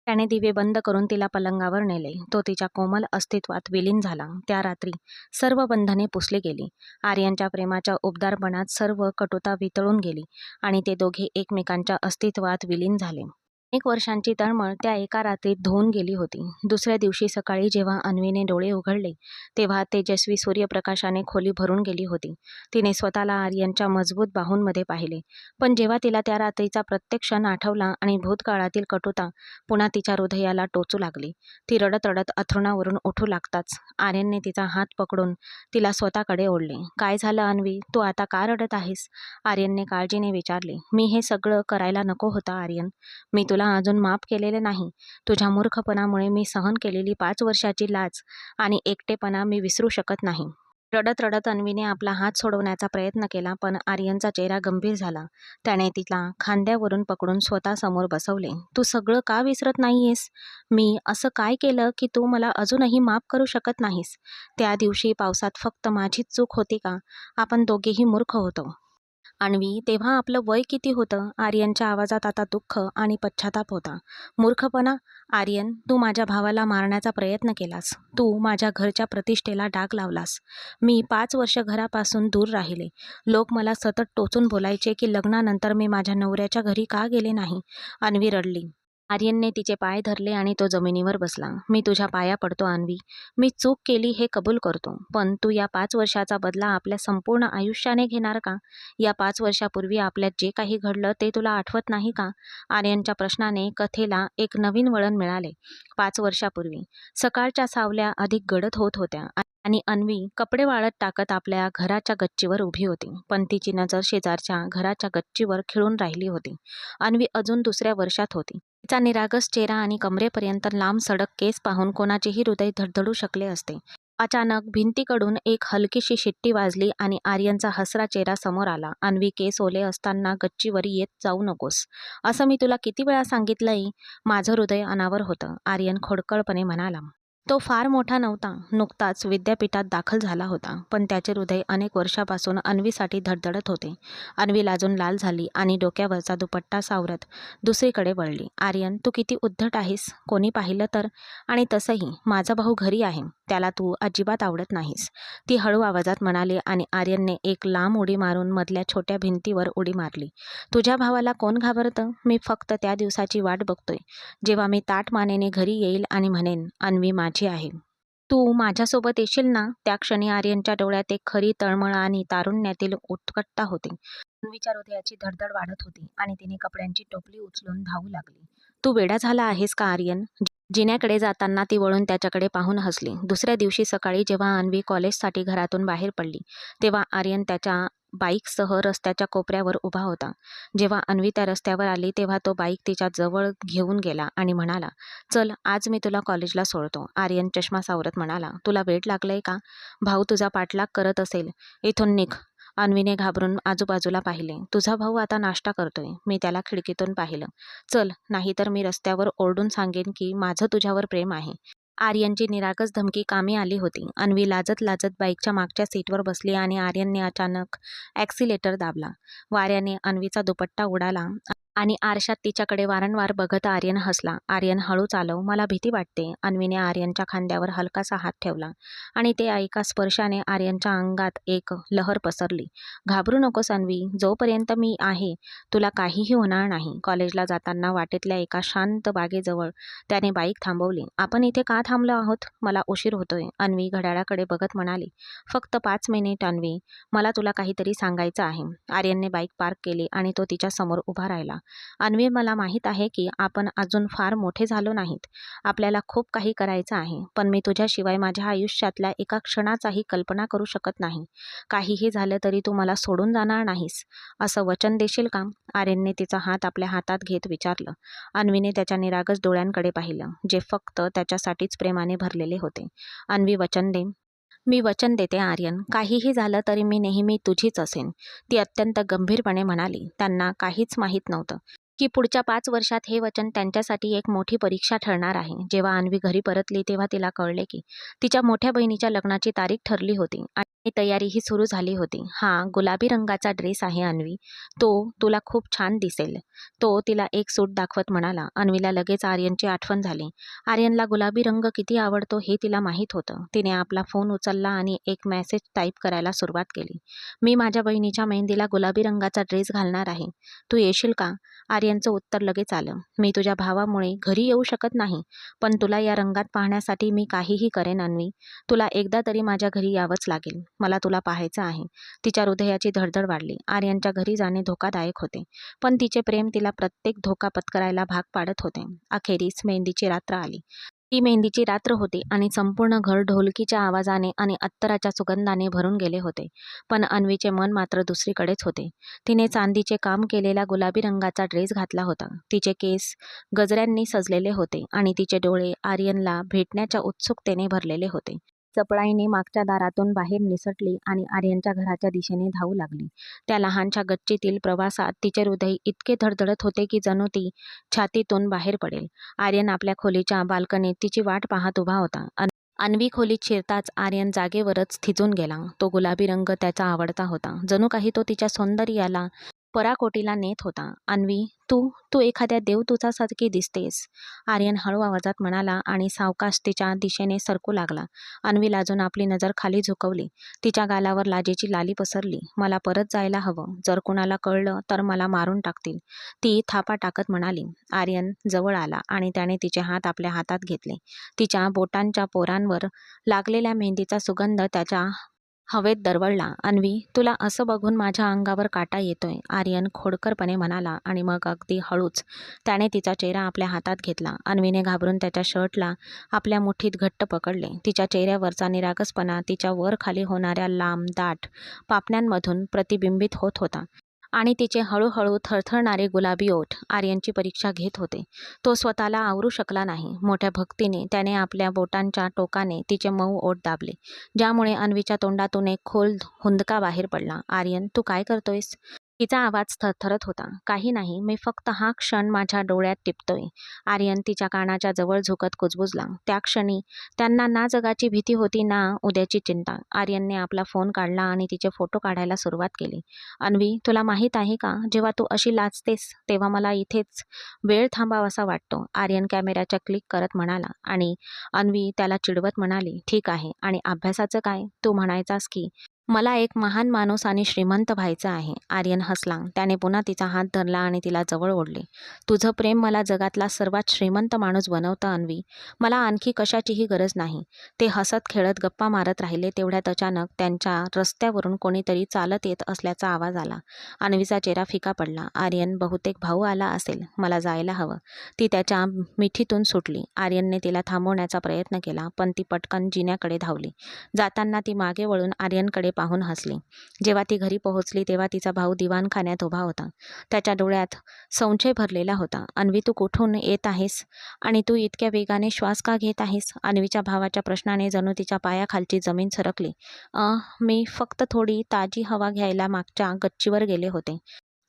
त्याने दिवे बंद करून तिला पलंगावर नेले. तो तिच्या कोमल अस्तित्वात विलीन झाला. त्या रात्री सर्व बंधने पुसली गेली. आर्यनच्या प्रेमाच्या उबदारपणात सर्व कटुता वितळून गेली आणि ते दोघे एकमेकांच्या अस्तित्वात विलीन झाले. 1 वर्षांची तळमळ त्या एका रात्रीत धुवून गेली होती. दुसऱ्या दिवशी सकाळी जेव्हा अन्वीने डोळे उघडले तेव्हा तेजस्वी सूर्यप्रकाशाने खोली भरून गेली होती. तिने स्वतःला आर्यनच्या मजबूत बाहूंमध्ये पाहिले. पण जेव्हा तिला त्या रात्रीचा प्रत्येक क्षण आठवला आणि भूतकाळातील कटुता पुन्हा तिच्या हृदयाला टोचू लागली, ती रडत रडत अंथरुणावरून उठू लागताच आर्यनने तिचा हात पकडून तिला स्वतःकडे ओढले. "काय झालं अन्वी? तू आता का रडत आहेस?" आर्यनने काळजीने विचारले. "मी हे सगळं करायला नको होतं आर्यन. मी तुला अजून माफ केलेले नाही. तुझ्या मूर्खपणामुळे मी सहन केलेली 5 वर्षाची लाज आणि एकटेपणा मी विसरू शकत नाही." रडत रडत अन्वीने आपला हात सोडवण्याचा प्रयत्न केला, पण आर्यनचा चेहरा गंभीर झाला. त्याने तिला खांद्यावरून पकडून स्वतःसमोर बसवले. "तू सगळं का विसरत नाहीयेस? मी असं काय केलं की तू मला अजूनही माफ करू शकत नाहीस? त्या दिवशी पावसात फक्त माझीच चूक होती का? आपण दोघेही मूर्ख होतो." "अन्वी, तेव्हा आपलं वय किती होतं?" आर्यनच्या आवाजात आता दुःख आणि पश्चाताप होता. "मूर्खपणा? आर्यन, तू माझ्या भावाला मारण्याचा प्रयत्न केलास. तू माझ्या घरच्या प्रतिष्ठेला डाग लावलास. मी 5 वर्ष घरापासून दूर राहिले. लोक मला सतत टोचून बोलायचे की लग्नानंतर मी माझ्या नवऱ्याच्या घरी का गेले नाही." अन्वी रडली. आर्यनने तिचे पाय धरले आणि तो जमिनीवर बसला. "मी तुझ्या पाया पडतो अन्वी. मी चूक केली हे कबूल करतो. पण तू या 5 वर्षाचा बदला आपल्या संपूर्ण आयुष्याने घेणार का? या 5 वर्षापूर्वी आपल्यात जे काही घडलं ते तुला आठवत नाही का?" आर्यनच्या प्रश्नाने कथेला एक नवीन वळण मिळाले. 5 वर्षापूर्वी सकाळच्या सावल्या अधिक गडद होत होत्या आणि अन्वी कपडे वाळत टाकत आपल्या घराच्या गच्चीवर उभी होती. पण तिची नजर शेजारच्या घराच्या गच्चीवर खिळून राहिली होती. अन्वी अजून दुसऱ्या वर्षात होती. तिचा निरागस चेहरा आणि कमरेपर्यंत लांब सडक केस पाहून कोणाचेही हृदय धडधडू शकले असते. अचानक भिंतीकडून एक हलकीशी शिट्टी वाजली आणि आर्यनचा हसरा चेहरा समोर आला. "अन्वी, केस ओले असताना गच्चीवर येत जाऊ नकोस. असं मी तुला किती वेळा सांगितलंय?" "माझं हृदय अनावर होतं," आर्यन खोडकळपणे म्हणाला. तो फार मोठा नव्हता. नुकताच विद्यापीठात दाखल झाला होता. पण त्याचे हृदय अनेक वर्षापासून अन्वीसाठी धडधडत होते. अन्वी लाजून लाल झाली आणि डोक्यावरचा दुपट्टा सावरत दुसरीकडे वळली. "आर्यन, तू किती उद्धट आहेस. कोणी पाहिलं तर? आणि तसंही माझा भाऊ घरी आहे. त्याला तू अजिबात आवडत नाहीस." ती हळू आवाजात म्हणाली आणि आर्यनने एक लांब उडी मारून मधल्या छोट्या भिंतीवर उडी मारली. "तुझ्या भावाला कोण घाबरतं? मी फक्त त्या दिवसाची वाट बघतोय जेव्हा मी ताठ मानेने घरी येईल आणि म्हणेन, 'अन्वी माझी आहे.' तू माझ्यासोबत येशील ना?" त्या क्षणी आर्यनच्या डोळ्यात एक खरी तळमळ आणि तारुण्यातील उत्कटता होती. अन्वीच्या हृदयाची धडधड वाढत होती आणि तिने कपड्यांची टोपली उचलून धावू लागली. "तू वेडा झाला आहेस का आर्यन?" जिन्याकडे जाताना ती वळून त्याच्याकडे पाहून हसली. दुसऱ्या दिवशी सकाळी जेव्हा अन्वी कॉलेजसाठी घरातून बाहेर पडली तेव्हा आर्यन त्याच्या बाईकसह रस्त्याच्या कोपऱ्यावर उभा होता. जेव्हा अन्वी त्या रस्त्यावर आली तेव्हा तो बाईक तिच्या जवळ घेऊन गेला आणि म्हणाला, "चल, आज मी तुला कॉलेजला सोडतो." आर्यन चष्मा सावरत म्हणाला, "तुला वेड लागलंय का? भाऊ तुझा पाठलाग करत असेल. इथून निघ." अन्वीने घाबरून आजूबाजूला पाहिले. "तुझा भाऊ आता नाश्ता करतोय. मी त्याला खिडकीतून पाहिलं. चल, नाहीतर मी रस्त्यावर ओरडून सांगेन की माझं तुझ्यावर प्रेम आहे." आर्यनची निरागस धमकी कामी आली होती. अन्वी लाजत लाजत बाईकच्या मागच्या सीटवर बसली आणि आर्यनने अचानक ॲक्सिलेटर दाबला. वाऱ्याने अन्वीचा दुपट्टा उडाला आणि आरशात तिच्याकडे वारंवार बघत आर्यन हसला. आर्यन हळू चालव, मला भीती वाटते. अन्वीने आर्यनच्या खांद्यावर हलकासा हात ठेवला आणि ते एका स्पर्शाने आर्यनच्या अंगात एक लहर पसरली. घाबरू नकोस अन्वी, जोपर्यंत मी आहे तुला काहीही होणार नाही. कॉलेजला जाताना वाटेतल्या एका शांत बागेजवळ त्याने बाईक थांबवली. आपण इथे का थांबलो आहोत? मला उशीर होतोय. अन्वी घड्याळाकडे बघत म्हणाली. फक्त 5 मिनिट अन्वी, मला तुला काहीतरी सांगायचं आहे. आर्यनने बाईक पार्क केली आणि तो तिच्या समोर उभा राहिला. अन्वी, मला माहीत आहे की आपण अजून फार मोठे झालो नाहीत. आपल्याला खूप काही करायचं आहे. पण मी तुझ्याशिवाय माझ्या आयुष्यातल्या एका क्षणाचाही कल्पना करू शकत नाही. काहीही झालं तरी तू मला सोडून जाणार नाहीस. असं वचन देशील का? आर्यनने तिचा हात आपल्या हातात घेत विचारलं. अन्वीने त्याच्या निरागस डोळ्यांकडे पाहिलं, जे फक्त त्याच्यासाठीच प्रेमाने भरलेले होते. अन्वी, वचन दे. मी वचन देते आर्यन, काहीही झालं तरी मी नेहमी तुझीच असेन. ती अत्यंत गंभीरपणे म्हणाली. त्यांना काहीच माहीत नव्हतं की पुढच्या 5 वर्षात हे वचन त्यांच्यासाठी एक मोठी परीक्षा ठरणार आहे. जेव्हा अन्वी घरी परतली तेव्हा तिला कळले की तिच्या मोठ्या बहिणीच्या लग्नाची तारीख ठरली होती आणि तयारीही सुरू झाली होती. हा गुलाबी रंगाचा ड्रेस आहे अन्वी, तो तुला खूप छान दिसेल. तो तिला एक सूट दाखवत म्हणाला. अन्वीला लगेच आर्यनची आठवण झाली. आर्यनला गुलाबी रंग किती आवडतो हे तिला माहीत होतं. तिने आपला फोन उचलला आणि एक मेसेज टाईप करायला सुरुवात केली. मी माझ्या बहिणीच्या मेहंदीला गुलाबी रंगाचा ड्रेस घालणार आहे. तू येशील का? आर्यनचं उत्तर लगेच आलं. मी तुझ्या भावामुळे घरी येऊ शकत नाही, पण तुला या रंगात पाहण्यासाठी मी काहीही करेन अन्वी. तुला एकदा तरी माझ्या घरी यावंच लागेल. मला तुला पाहायचं आहे. तिच्या हृदयाची धडधड वाढली. आर्यनच्या घरी जाणे धोकादायक होते, पण तिचे प्रेम तिला प्रत्येक धोका पत्करायला भाग पाडत होते. अखेरीस मेहंदीची रात्र आली. ती मेहंदीची रात्र होती आणि संपूर्ण घर ढोलकीच्या आवाजाने आणि अत्तराच्या सुगंधाने भरून गेले होते. पण अन्वीचे मन मात्र दुसरीकडेच होते. तिने चांदीचे काम केलेला गुलाबी रंगाचा ड्रेस घातला होता. तिचे केस गजऱ्यांनी सजलेले होते आणि तिचे डोळे आर्यनला भेटण्याच्या उत्सुकतेने भरलेले होते. चपळाईने मागच्या दारातून बाहेर निसटली आणि आर्यनच्या घराच्या दिशेने धावू लागली. त्या लहानशा गच्चीतील प्रवासात तिचे हृदय इतके धडधडत होते की जणू ती छातीतून बाहेर पडेल. आर्यन आपल्या खोलीच्या बाल्कनीत तिची वाट पाहत उभा होता. अन्वी खोलीत शिरताच आर्यन जागेवरच थिजून गेला. तो गुलाबी रंग त्याचा आवडता होता. जणू काही तो तिच्या सौंदर्याला पराकोटीला नेत होता. अन्वी, तू तू एखाद्या देवदूतासारखी दिसतेस, आर्यन हळू आवाजात म्हणाला आणि सावकाश तिच्या दिशेने सरकू लागला. अन्वी लाजून आपली नजर खाली झुकवली. तिच्या गालावर लाजेची लाली पसरली. मला परत जायला हवं. जर कुणाला कळलं तर मला मारून टाकतील, ती थापा टाकत म्हणाली. आर्यन जवळ आला आणि त्याने तिचे हात आपल्या हातात घेतले. तिच्या बोटांच्या पोरांवर लागलेल्या मेहंदीचा सुगंध त्याच्या हवेत दरवळला. अन्वी, तुला असं बघून माझ्या अंगावर काटा येतोय, आर्यन खोडकरपणे म्हणाला आणि मग अगदी हळूच त्याने तिचा चेहरा आपल्या हातात घेतला. अन्वीने घाबरून त्याच्या शर्टला आपल्या मुठीत घट्ट पकडले. तिच्या चेहऱ्यावरचा निरागसपणा तिच्या वर खाली होणाऱ्या लांब दाट पापण्यांमधून प्रतिबिंबित होत होता आणि तिचे हळूहळू थरथरणारे गुलाबी ओठ आर्यनची परीक्षा घेत होते. तो स्वतःला आवरू शकला नाही. मोठ्या भक्तीने त्याने आपल्या बोटांच्या टोकाने तिचे मऊ ओठ दाबले, ज्यामुळे अन्वीच्या तोंडातून एक खोल हुंदका बाहेर पडला. आर्यन, तू काय करतोयस? तिचा आवाज थरथरत होता. काही नाही, मी फक्त हा क्षण माझ्या डोळ्यात टिपतोय. आर्यन तिच्या कानाच्या जवळ झुकत कुजबुजला. त्या क्षणी त्यांना ना जगाची भीती होती ना उद्याची चिंता. आर्यनने आपला फोन काढला आणि तिचे फोटो काढायला सुरुवात केली. अन्वी, तुला माहीत आहे का, जेव्हा तू अशी लाजतेस तेव्हा मला इथेच वेळ थांबावासा वाटतो, आर्यन कॅमेऱ्याच्या क्लिक करत म्हणाला आणि अन्वी त्याला चिडवत म्हणाली. ठीक आहे, आणि अभ्यासाचं काय? तू म्हणायचास की मला एक महान माणूस आणि श्रीमंत व्हायचं आहे. आर्यन हसला. त्याने पुन्हा तिचा हात धरला आणि तिला जवळ ओढले. तुझं प्रेम मला जगातला सर्वात श्रीमंत माणूस बनवतं अन्वी. मला आणखी कशाचीही गरज नाही. ते हसत खेळत गप्पा मारत राहिले. तेवढ्यात अचानक त्यांच्या रस्त्यावरून कोणीतरी चालत येत असल्याचा आवाज आला. अन्वीचा चेहरा फिका पडला. आर्यन, बहुतेक भाऊ आला असेल, मला जायला हवं. ती त्याच्या मिठीतून सुटली. आर्यनने तिला थांबवण्याचा प्रयत्न केला, पण ती पटकन जिन्याकडे धावली. जाताना ती मागे वळून आर्यनकडे पाहून हसली. जेव्हा ती घरी पोहोचली तेव्हा तिचा भाऊ दिवाणखान्यात उभा होता. त्याच्या डोळ्यात संशय भरलेला होता. अन्वी, तू कुठून येत आहेस आणि तू इतक्या वेगाने श्वास का घेत आहेस? अन्वीच्या भावाच्या प्रश्नाने जणू तिच्या पायाखालची जमीन सरकली. मी फक्त थोडी ताजी हवा घ्यायला मागच्या गच्चीवर गेले होते.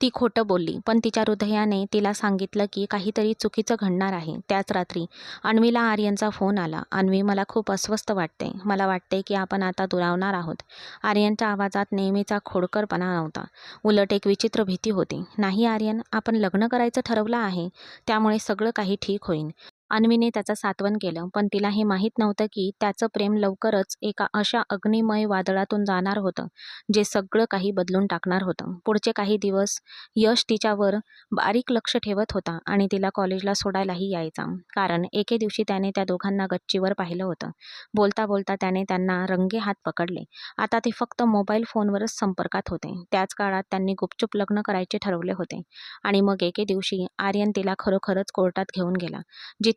ती खोटं बोलली, पण तिच्या हृदयाने तिला सांगितलं की काहीतरी चुकीचं घडणार आहे. त्याच रात्री अन्वीला आर्यनचा फोन आला. अन्वी, मला खूप अस्वस्थ वाटते. मला वाटते की आपण आता दुरावणार आहोत. आर्यनच्या आवाजात नेहमीचा खोडकरपणा नव्हता. उलट एक विचित्र भीती होती. नाही आर्यन, आपण लग्न करायचं ठरवलं आहे. त्यामुळे सगळं काही ठीक होईल. अन्वीने त्याचं सांत्वन केलं, पण तिला हे माहीत नव्हतं की त्याचं प्रेम लवकरच एका अशा अग्निमय वादळातून जाणार होतं, जे सगळं काही बदलून टाकणार होतं. पुढचे काही दिवस यश तिच्यावर बारीक लक्ष ठेवत होता आणि तिला कॉलेजला सोडायलाही यायचा. कारण एके दिवशी त्याने त्या दोघांना गच्चीवर पाहिलं होतं. बोलता बोलता त्याने त्यांना रंगेहात पकडले. आता ते फक्त मोबाईल फोनवरच संपर्कात होते. त्याच काळात त्यांनी गुपचूप लग्न करायचे ठरवले होते. आणि मग एके दिवशी आर्यन तिला खरोखरच कोर्टात घेऊन गेला, जिथे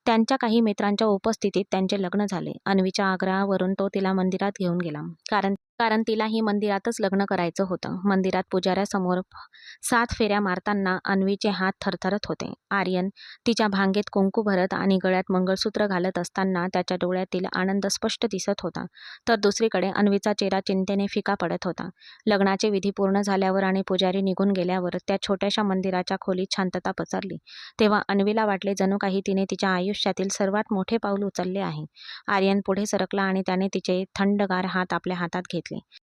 त्यांच्या काही मित्रांच्या उपस्थितीत त्यांचे लग्न झाले. अन्वीच्या आग्रहावरून तो तिला मंदिरात घेऊन गेला. कारण कारण तिलाही मंदिरातच लग्न करायचं होतं. मंदिरात पुजाऱ्यासमोर 7 फेऱ्या मारताना अन्वीचे हात थरथरत होते. आर्यन तिच्या भांगेत कुंकू भरत आणि गळ्यात मंगळसूत्र घालत असताना त्याच्या डोळ्यातील आनंद स्पष्ट दिसत होता. तर दुसरीकडे अन्वीचा चेहरा चिंतेने फिका पडत होता. लग्नाचे विधी पूर्ण झाल्यावर आणि पुजारी निघून गेल्यावर त्या छोट्याशा मंदिराच्या खोलीत शांतता पसरली. तेव्हा अन्वीला वाटले जणू काही तिने तिच्या आयुष्यातील सर्वात मोठे पाऊल उचलले आहे. आर्यन पुढे सरकला आणि त्याने तिचे थंडगार हात आपल्या हातात घेतले.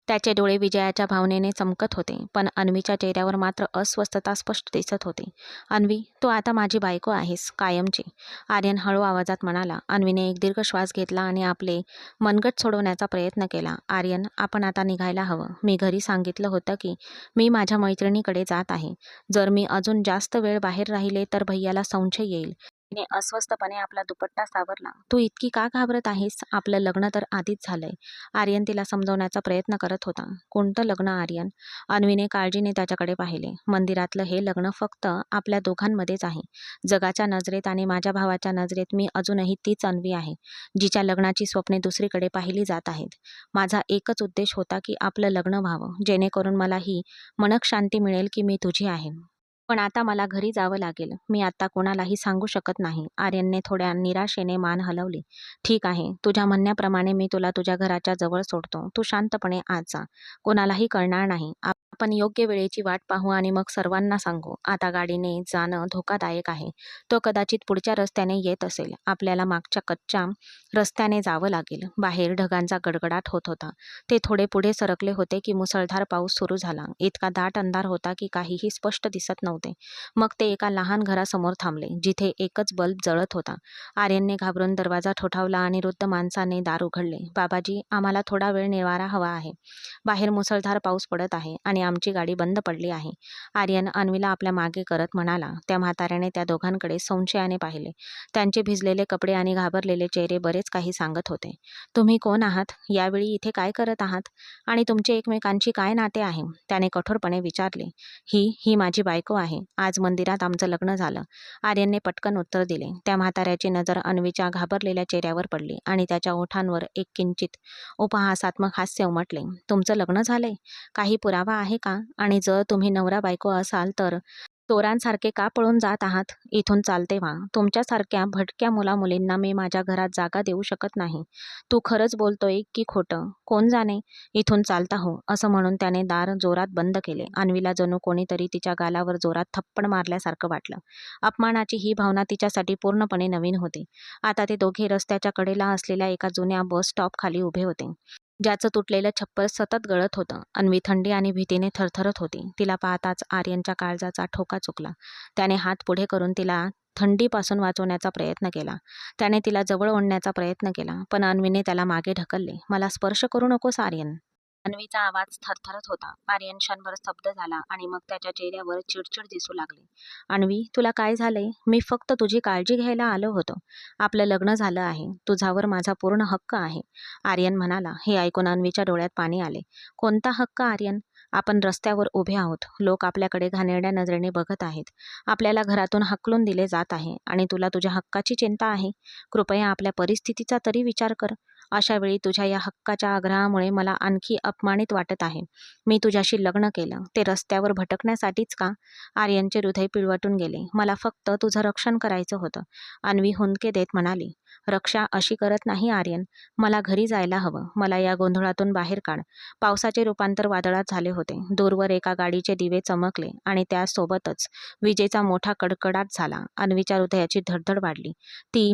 त्याचे डोळे विजयाच्या भावनेने चमकत होते, पण अन्वीच्या चेहऱ्यावर मात्र अस्वस्थता स्पष्ट दिसत होती. अन्वी, तू आता माझी बायको आहेस, कायमची. आर्यन हळू आवाजात म्हणाला. अन्वीने एक दीर्घ श्वास घेतला आणि आपले मनगट सोडवण्याचा प्रयत्न केला. आर्यन, आपण आता निघायला हवं. मी घरी सांगितलं होतं की मी माझ्या मैत्रिणीकडे जात आहे. जर मी अजून जास्त वेळ बाहेर राहिले तर भैयाला संशय येईल. तिने अस्वस्थपणे आपला दुपट्टा सावरला. तू इतकी का घाबरत आहेस? आपलं लग्न तर आधीच झालंय. आर्यन तिला समजवण्याचा प्रयत्न करत होता. कोणतं लग्न आर्यन? अन्वीने काळजीने त्याच्याकडे पाहिले. मंदिरातलं हे लग्न फक्त आपल्या दोघांमध्येच आहे. जगाच्या नजरेत आणि माझ्या भावाच्या नजरेत मी अजूनही तीच अन्वी आहे, जिच्या लग्नाची स्वप्ने दुसरीकडे पाहिली जात आहेत. माझा एकच उद्देश होता की आपलं लग्न व्हावं, जेणेकरून मला ही मनःशांती मिळेल की मी तुझी आहे. पण आता मला घरी जावं लागेल. मी आता कोणालाही सांगू शकत नाही. आर्यनने थोड्या निराशेने मान हलवली. ठीक आहे, तुझ्या म्हणण्याप्रमाणे मी तुला तुझ्या घराच्या जवळ सोडतो. तू शांतपणे आत जा. कोणालाही कळणार नाही. आपण योग्य वेळेची वाट पाहू आणि मग सर्वांना सांगू. आता गाडीने जाणं धोकादायक आहे. तो कदाचित पुढच्या रस्त्याने येत असेल. आपल्याला मागच्या कच्च्या रस्त्याने जावं लागेल. बाहेर ढगांचा गडगडाट होत होता. ते थोडे पुढे सरकले होते की मुसळधार पाऊस सुरू झाला. इतका दाट अंधार होता की काहीही स्पष्ट दिसत नव्हते. मग ते एका लहान घरासमोर थांबले, जिथे एकच बल्ब जळत होता. आर्यनने घाबरून दरवाजा ठोठावला आणि वृद्ध माणसाने दार उघडले. बाबाजी, आम्हाला थोडा वेळ निवारा हवा आहे. बाहेर मुसळधार पाऊस पडत आहे आणि आमची गाडी बंद पडली आहे. आर्यन अन्वीला आपल्या मागे करत म्हणाला. त्या म्हाताऱ्याने त्या दोघांकडे संशयाने पाहिले. त्यांचे भिजलेले कपडे आणि घाबरलेले चेहरे बरेच काही सांगत होते. तुम्ही कोण आहात? यावेळी इथे काय करत आहात? आणि तुमचे एकमेकांशी काय नाते आहे? त्याने कठोरपणे विचारले. ही माझी बायको आहे. आज मंदिरात आमचं लग्न झालं. आर्यनने पटकन उत्तर दिले. त्या म्हाताऱ्याची नजर अन्वीच्या घाबरलेल्या चेहऱ्यावर पडली आणि त्याच्या ओठांवर एक किंचित उपहासात्मक हास्य उमटले. तुमचं लग्न झालंय? काही पुरावा आहे का? आणि जर तुम्ही नवरा बायको असाल तर चोरांसारखे का पळून जात आहात? इथून चालते व्हा. तुमच्यासारख्या भटक्या मुलामुलींना मी माझ्या घरात जागा देऊ शकत नाही. तू खरंच बोलतोय की खोटं? कोण जाणे? इथून चालता हो, असं म्हणून त्याने दार जोरात बंद केले. अन्वीला जणू कोणीतरी तिच्या गालावर जोरात थप्पड मारल्यासारखं वाटलं. अपमानाची ही भावना तिच्यासाठी पूर्णपणे नवीन होती. आता ते दोघे रस्त्याच्या कडेला असलेल्या एका जुन्या बस स्टॉप खाली उभे होते, ज्याचं तुटलेलं छप्पर सतत गळत होतं. अन्वी थंडी आणि भीतीने थरथरत होती. तिला पाहताच आर्यनच्या काळजाचा ठोका चुकला. त्याने हात पुढे करून तिला थंडीपासून वाचवण्याचा प्रयत्न केला. त्याने तिला जवळ ओढण्याचा प्रयत्न केला, पण अन्वीने त्याला मागे ढकलले. मला स्पर्श करू नकोस आर्यन. अन्वीचा आवाज थरथरत होता. आर्यन क्षणभर स्तब्ध झाला आणि मग त्याच्या चेहऱ्यावर चिडचिड दिसू लागली. अन्वी, तुला काय झालंय? मी फक्त तुझी काळजी घ्यायला आलो होतो. आपलं लग्न झालं आहे. तुझ्यावर माझा पूर्ण हक्क आहे. आर्यन म्हणाला. हे ऐकून अन्वीच्या डोळ्यात पाणी आले. कोणता हक्क आर्यन? आपण रस्त्यावर उभे आहोत. लोक आपल्याकडे घाणेरड्या नजरेने बघत आहेत. आपल्याला घरातून हाकलून दिले जात आहे आणि तुला तुझ्या हक्काची चिंता आहे. कृपया आपल्या परिस्थितीचा तरी विचार कर. अशा वेळी तुझ्या या हक्काच्या आग्रहामुळे मला आणखी अपमानित वाटत आहे. मी तुझ्याशी लग्न केलं ते रस्त्यावर भटकण्यासाठीच का? आर्यनचे हृदय पिळवटून गेले. मला फक्त तुझं रक्षण करायचं होतं. अन्वी हुंदके देत म्हणाली. रक्षा अशी करत नाही आर्यन. मला घरी जायला हवं. मला या गोंधळातून बाहेर काढ. पावसाचे रूपांतर वादळात झाले होते. दूरवर एका गाडीचे दिवे चमकले आणि त्यासोबतच विजेचा मोठा कडकडाट झाला. अन्वीच्या हृदयाची धडधड वाढली. ती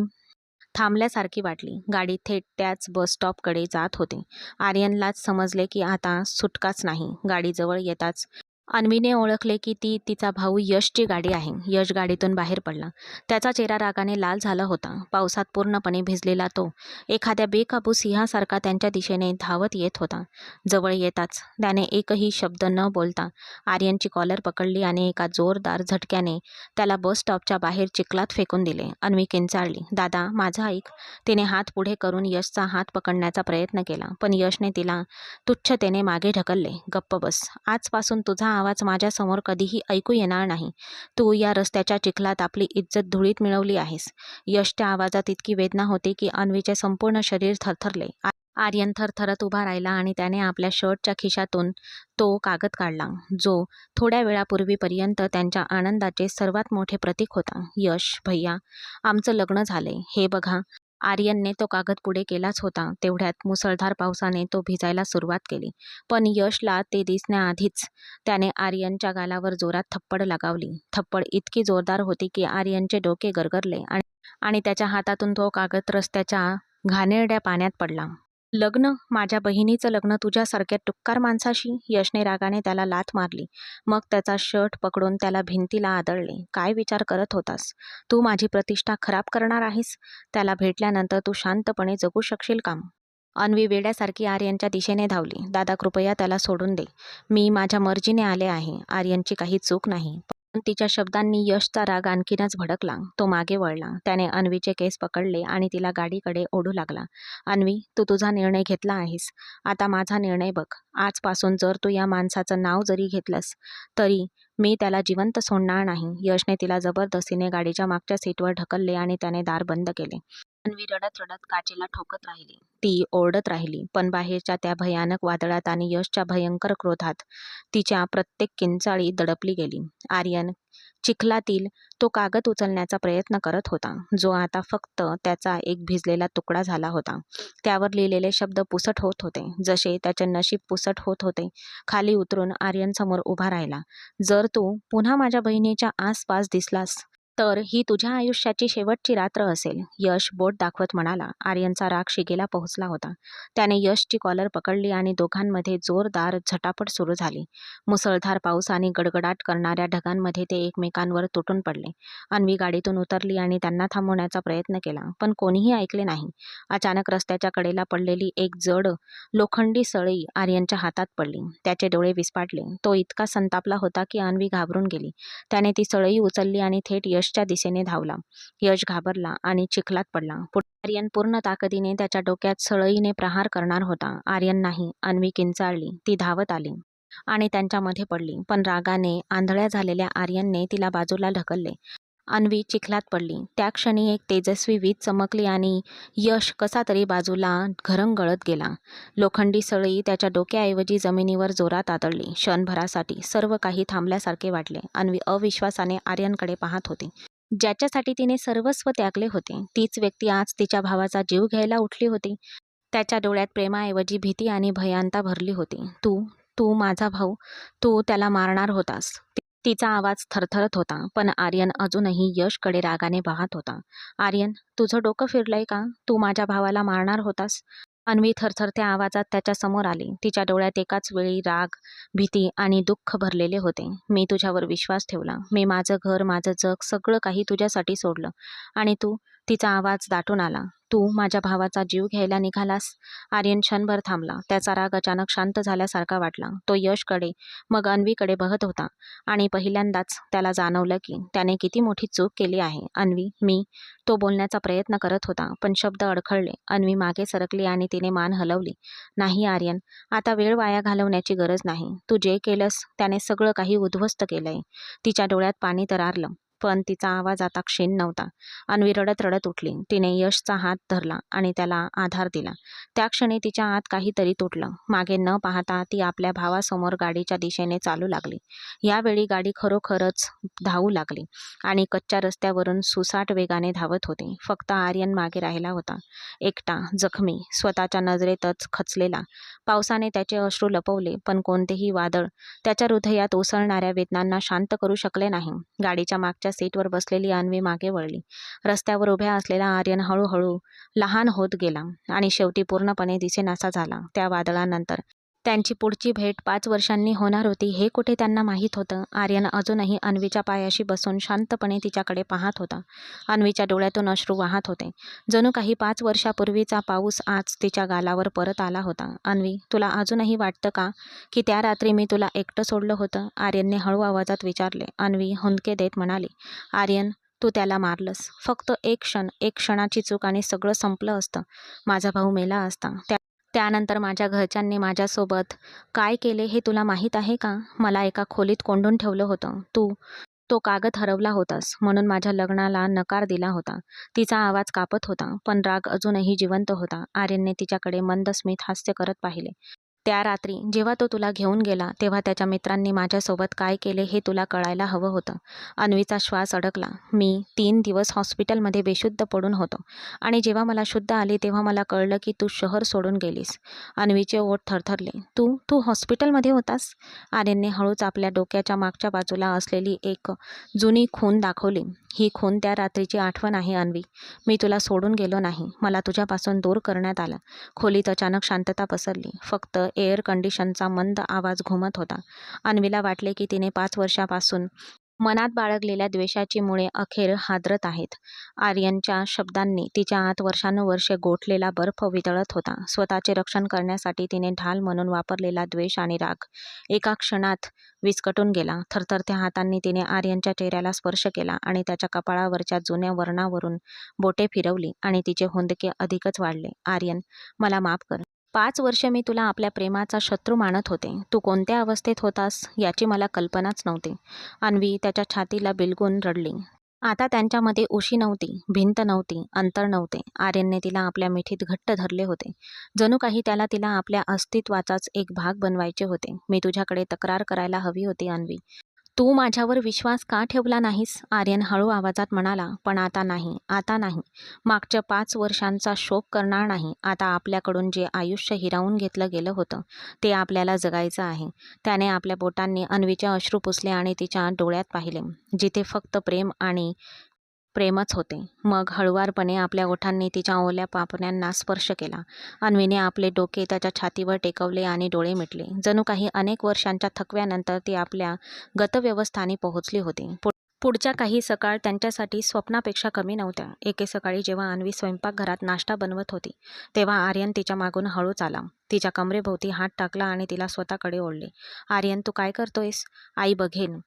थांबल्यासारखी वाटली. गाडी थेट त्याच बस स्टॉपकडे जात होती. आर्यनलाच समजले की आता सुटकाच नाही. गाडी जवळ येताच अन्वीने ओळखले की ती तिचा भाऊ यशची गाडी आहे. यश गाडीतून बाहेर पडला. त्याचा चेहरा रागाने लाल झाला होता. पावसात पूर्णपणे भिजलेला तो एखाद्या बेकाबू सिंहासारखा त्यांच्या दिशेने धावत येत होता. जवळ येताच त्याने एकही शब्द न बोलता आर्यनची कॉलर पकडली आणि एका जोरदार झटक्याने त्याला बस स्टॉपच्या बाहेर चिखलात फेकून दिले. अन्वी किंचाळली. दादा, माझं ऐक. तिने हात पुढे करून यशचा हात पकडण्याचा प्रयत्न केला, पण यशने तिला तुच्छतेने मागे ढकलले. गप्प बस. आजपासून तुझा आवाज माझ्यासमोर कधीही ऐकू येणार नाही. तू या रस्त्याच्या चिखलात आपली इज्जत धुळीत मिळवली आहेस. यशच्या आवाजात इतकी वेदना होती की अन्वीचे संपूर्ण शरीर थरथरले. आर्यन थरथरत उभा राहिला आणि त्याने आपल्या शर्टच्या खिशातून तो कागद काढला, जो थोड्या वेळापूर्वीपर्यंत त्यांच्या आनंदाचे सर्वात मोठे प्रतीक होता. यश भैया, आमचं लग्न झालंय, हे बघा. आर्यनने तो कागद पुढे केलाच होता. तेवढ्यात मुसळधार पावसाने तो भिजायला सुरुवात केली. पण यशला ते दिसण्याआधीच त्याने आर्यनच्या गालावर जोरात थप्पड लगावली. थप्पड इतकी जोरदार होती की आर्यनचे डोके गरगरले आणि त्याच्या हातातून तो कागद रस्त्याच्या घाणेरड्या पाण्यात पडला. लग्न? माझ्या बहिणीचं लग्न तुझ्यासारख्या टुक्कार माणसाशी? यशने रागाने त्याला लाथ मारली. मग त्याचा शर्ट पकडून त्याला भिंतीला आदळले. काय विचार करत होतास? तू माझी प्रतिष्ठा खराब करणार आहेस? त्याला भेटल्यानंतर तू शांतपणे जगू शकशील का? अन्वी वेड्यासारखी आर्यनच्या दिशेने धावली. दादा, कृपया त्याला सोडून दे. मी माझ्या मर्जीने आले आहे. आर्यनची काही चूक नाही. पण तिच्या शब्दांनी यशचा राग आणखीनच भडकला. तो मागे वळला. त्याने अन्वीचे केस पकडले आणि तिला गाडीकडे ओढू लागला. अन्वी, तू तुझा निर्णय घेतला आहेस. आता माझा निर्णय बघ. आजपासून जर तू या माणसाचं नाव जरी घेतलंस तरी मी त्याला जिवंत सोडणार नाही. यशने तिला जबरदस्तीने गाडीच्या मागच्या सीटवर ढकलले आणि त्याने दार बंद केले. अन्वी रडत रडत काचेला ठोकत राहिली. ती ओरडत राहिली, पण बाहेरच्या त्या भयानक वादळात आणि यशच्या भयंकर क्रोधात तिच्या प्रत्येक किंचाळी दडपली गेली. आर्यन चिखलातील तो कागद उचलण्याचा प्रयत्न करत होता, जो आता फक्त त्याचा एक भिजलेला तुकडा झाला होता. त्यावर लिहिलेले शब्द पुसट होत होते, जसे त्याचे नशीब पुसट होत होते. खाली उतरून आर्यन समोर उभा राहिला. जर तू पुन्हा माझ्या बहिणीच्या आसपास दिसलास तर ही तुझ्या आयुष्याची शेवटची रात्र असेल. यश बोट दाखवत म्हणाला. आर्यनचा राग शिगेला पोहोचला होता. त्याने यशची कॉलर पकडली आणि दोघांमध्ये जोरदार झटापट सुरू झाली. मुसळधार पाऊस आणि गडगडाट करणाऱ्या ढगांमध्ये ते एकमेकांवर तुटून पडले. अन्वी गाडीतून उतरली आणि त्यांना थांबवण्याचा प्रयत्न केला, पण कोणीही ऐकले नाही. अचानक रस्त्याच्या कडेला पडलेली एक जड लोखंडी सळई आर्यनच्या हातात पडली. त्याचे डोळे विस्फारले. तो इतका संतापला होता की अन्वी घाबरून गेली. त्याने ती सळई उचलली आणि थेट यशच्या दिशेने धावला. यश घाबरला आणि चिखलात पडला. आर्यन पूर्ण ताकदीने त्याच्या डोक्यात सळईने प्रहार करणार होता. आर्यन नाही. अन्वी किंचाळली. ती धावत आली आणि त्यांच्यामध्ये पडली, पण रागाने आंधळ्या झालेल्या आर्यनने तिला बाजूला ढकलले. अन्वी चिखलात पडली. त्या क्षणी एक तेजस्वी वीज चमकली आणि यश कसा तरी बाजूला घरंगळत गेला. लोखंडी सळई त्याच्या डोक्याऐवजी जमिनीवर जोरात आदळली. क्षणभरासाठी सर्व काही थांबल्यासारखे वाटले. अन्वी अविश्वासाने आर्यनकडे पाहत होती. ज्याच्यासाठी तिने सर्वस्व त्यागले होते, तीच व्यक्ती आज तिच्या भावाचा जीव घ्यायला उठली होती. त्याच्या डोळ्यात प्रेमाऐवजी भीती आणि भयानता भरली होती. तू तू माझा भाऊ, तू त्याला मारणार होतास. तिचा आवाज थरथरत होता, पण आर्यन अजूनही यशकडे रागाने पाहत होता. आर्यन, तुझं डोकं फिरलंय का? तू माझ्या भावाला मारणार होतास? अन्वी थरथरत्या आवाजात त्याच्या समोर आली. तिच्या डोळ्यात एकाच वेळी राग, भीती आणि दुःख भरलेले होते. मी तुझ्यावर विश्वास ठेवला. मी माझं घर, माझं जग, सगळं काही तुझ्यासाठी सोडलं. आणि तू? तिचा आवाज दाटून आला. तू माझ्या भावाचा जीव घ्यायला निघालास? आर्यन क्षणभर थांबला. त्याचा राग अचानक शांत झाल्यासारखा वाटला. तो यशकडे, मग अन्वीकडे बघत होता आणि पहिल्यांदाच त्याला जाणवलं की त्याने किती मोठी चूक केली आहे. अन्वी, मी तो बोलण्याचा प्रयत्न करत होता, पण शब्द अडखळले. अन्वी मागे सरकली आणि तिने मान हलवली. नाही आर्यन, आता वेळ वाया घालवण्याची गरज नाही. तू जे केलंस त्याने सगळं काही उद्ध्वस्त केलंय. तिच्या डोळ्यात पाणी तरारलं. पण तिचा आवाज आता क्षीण नव्हता. अन्वी रडत रडत उठली. तिने यशचा हात धरला आणि त्याला आधार दिला. त्या क्षणी तिच्या आत काहीतरी तुटलं. मागे न पाहता ती आपल्या भावासमोर गाडीच्या दिशेने चालू लागली. यावेळी गाडी खरोखरच धावू लागली आणि कच्च्या रस्त्यावरून सुसाट वेगाने धावत होती. फक्त आर्यन मागे राहिला होता, एकटा, जखमी, स्वतःच्या नजरेतच खचलेला. पावसाने त्याचे अश्रू लपवले, पण कोणतेही वादळ त्याच्या हृदयात उसळणाऱ्या वेदनांना शांत करू शकले नाही. गाडीच्या मागच्या सीटवर बसलेली अन्वी मागे वळली. रस्त्यावर उभ्या असलेला आर्यन हळूहळू लहान होत गेला आणि शेवटी पूर्णपणे दिसेनासा झाला. त्या वादळानंतर त्यांची पुढची भेट 5 वर्षांनी होणार होती हे कुठे त्यांना माहीत होतं. आर्यन अजूनही अन्वीच्या पायाशी बसून शांतपणे तिच्याकडे पाहत होता. अन्वीच्या डोळ्यातून अश्रू वाहत होते. जणू काही 5 वर्षापूर्वीचा पाऊस आज तिच्या गालावर परत आला होता. अन्वी, तुला अजूनही वाटतं का की त्या रात्री मी तुला एकटं सोडलं होतं? आर्यनने हळू आवाजात विचारले. अन्वी हुंदके देत म्हणाली, आर्यन, तू त्याला मारलंस. फक्त एक क्षण, एक क्षणाची चूक आणि सगळं संपलं असतं. माझा भाऊ मेला असता. त्यानंतर माझ्या घरच्यांनी माझ्यासोबत काय केले हे तुला माहीत आहे का? मला एका खोलीत कोंडून ठेवलं होतं. तू तो कागद हरवला होतास म्हणून माझ्या लग्नाला नकार दिला होता. तिचा आवाज कापत होता, पण राग अजूनही जिवंत होता. आर्यनने तिच्याकडे मंद स्मित हास्य करत पाहिले. त्या रात्री जेव्हा तो तुला घेऊन गेला तेव्हा त्याच्या मित्रांनी माझ्यासोबत काय केले हे तुला कळायला हवं होतं. अन्वीचा श्वास अडकला. मी 3 दिवस हॉस्पिटलमध्ये बेशुद्ध पडून होतो आणि जेव्हा मला शुद्ध आली तेव्हा मला कळलं की तू शहर सोडून गेलीस. अन्वीचे ओठ थरथरले. तू तू हॉस्पिटलमध्ये होतास? आर्यनने हळूच आपल्या डोक्याच्या मागच्या बाजूला असलेली एक जुनी खूण दाखवली. ही खूण त्या रात्रीची आठवण आहे अन्वी. मी तुला सोडून गेलो नाही. मला तुझ्यापासून दूर करण्यात आलं. खोलीत अचानक शांतता पसरली. फक्त एअर कंडिशनचा मंद आवाज घुमत होता. अन्वीला वाटले की तिने 5 वर्षापासून मनात बाळगलेल्या द्वेषाची मुळे अखेर हादरत आहेत. आर्यनच्या शब्दांनी तिच्या आत वर्षानुवर्षे गोठलेला बर्फ वितळत होता. स्वतःचे रक्षण करण्यासाठी तिने ढाल म्हणून वापरलेला द्वेष आणि राग एका क्षणात विस्कटून गेला. थरथरत्या हातांनी तिने आर्यनच्या चेहऱ्याला स्पर्श केला आणि त्याच्या कपाळावरच्या जुन्या वर्णावरून बोटे फिरवली आणि तिचे हुंदके अधिकच वाढले. आर्यन, मला माफ कर. 5 वर्ष मी तुला आपल्या प्रेमाचा शत्रू मानत होते. तू कोणत्या अवस्थेत होतास याची मला कल्पनाच नव्हती. अन्वी त्याच्या छातीला बिलगून रडली. आता त्यांच्यामध्ये उशी नव्हती, भिंत नव्हती, अंतर नव्हते. आर्यनने तिला आपल्या मिठीत घट्ट धरले होते. जणू काही त्याला तिला आपल्या अस्तित्वाचाच एक भाग बनवायचे होते. मी तुझ्याकडे तक्रार करायला हवी होती अन्वी. तू माझ्यावर विश्वास का ठेवला नाहीस? आर्यन हळू आवाजात म्हणाला. पण आता नाही, आता नाही. मागच्या 5 वर्षांचा शोक करणार नाही. आता आपल्याकडून जे आयुष्य हिरावून घेतलं गेलं होतं ते आपल्याला जगायचं आहे. त्याने आपल्या बोटांनी अन्वीचे अश्रू पुसले आणि तिच्या डोळ्यात पाहिले, जिथे फक्त प्रेम आणि प्रेमच होते. मग हळुवारपणे आपल्या ओठांनी तिच्या ओल्या पापण्यांना स्पर्श केला. अन्वीने आपले डोके त्याच्या छातीवर टेकवले आणि डोळे मिटले. जणू काही अनेक वर्षांच्या थकव्यानंतर ती आपल्या गतव्यवस्थानी पोहोचली होती. पुढच्या काही सकाळ त्यांच्यासाठी स्वप्नापेक्षा कमी नव्हत्या. एके सकाळी जेव्हा अन्वी स्वयंपाकघरात नाश्ता बनवत होती तेव्हा आर्यन तिच्या मागून हळूच आला. तिच्या कमरेभोवती हात टाकला आणि तिला स्वतःकडे ओढले. आर्यन, तू काय करतोयस? आई बघेन.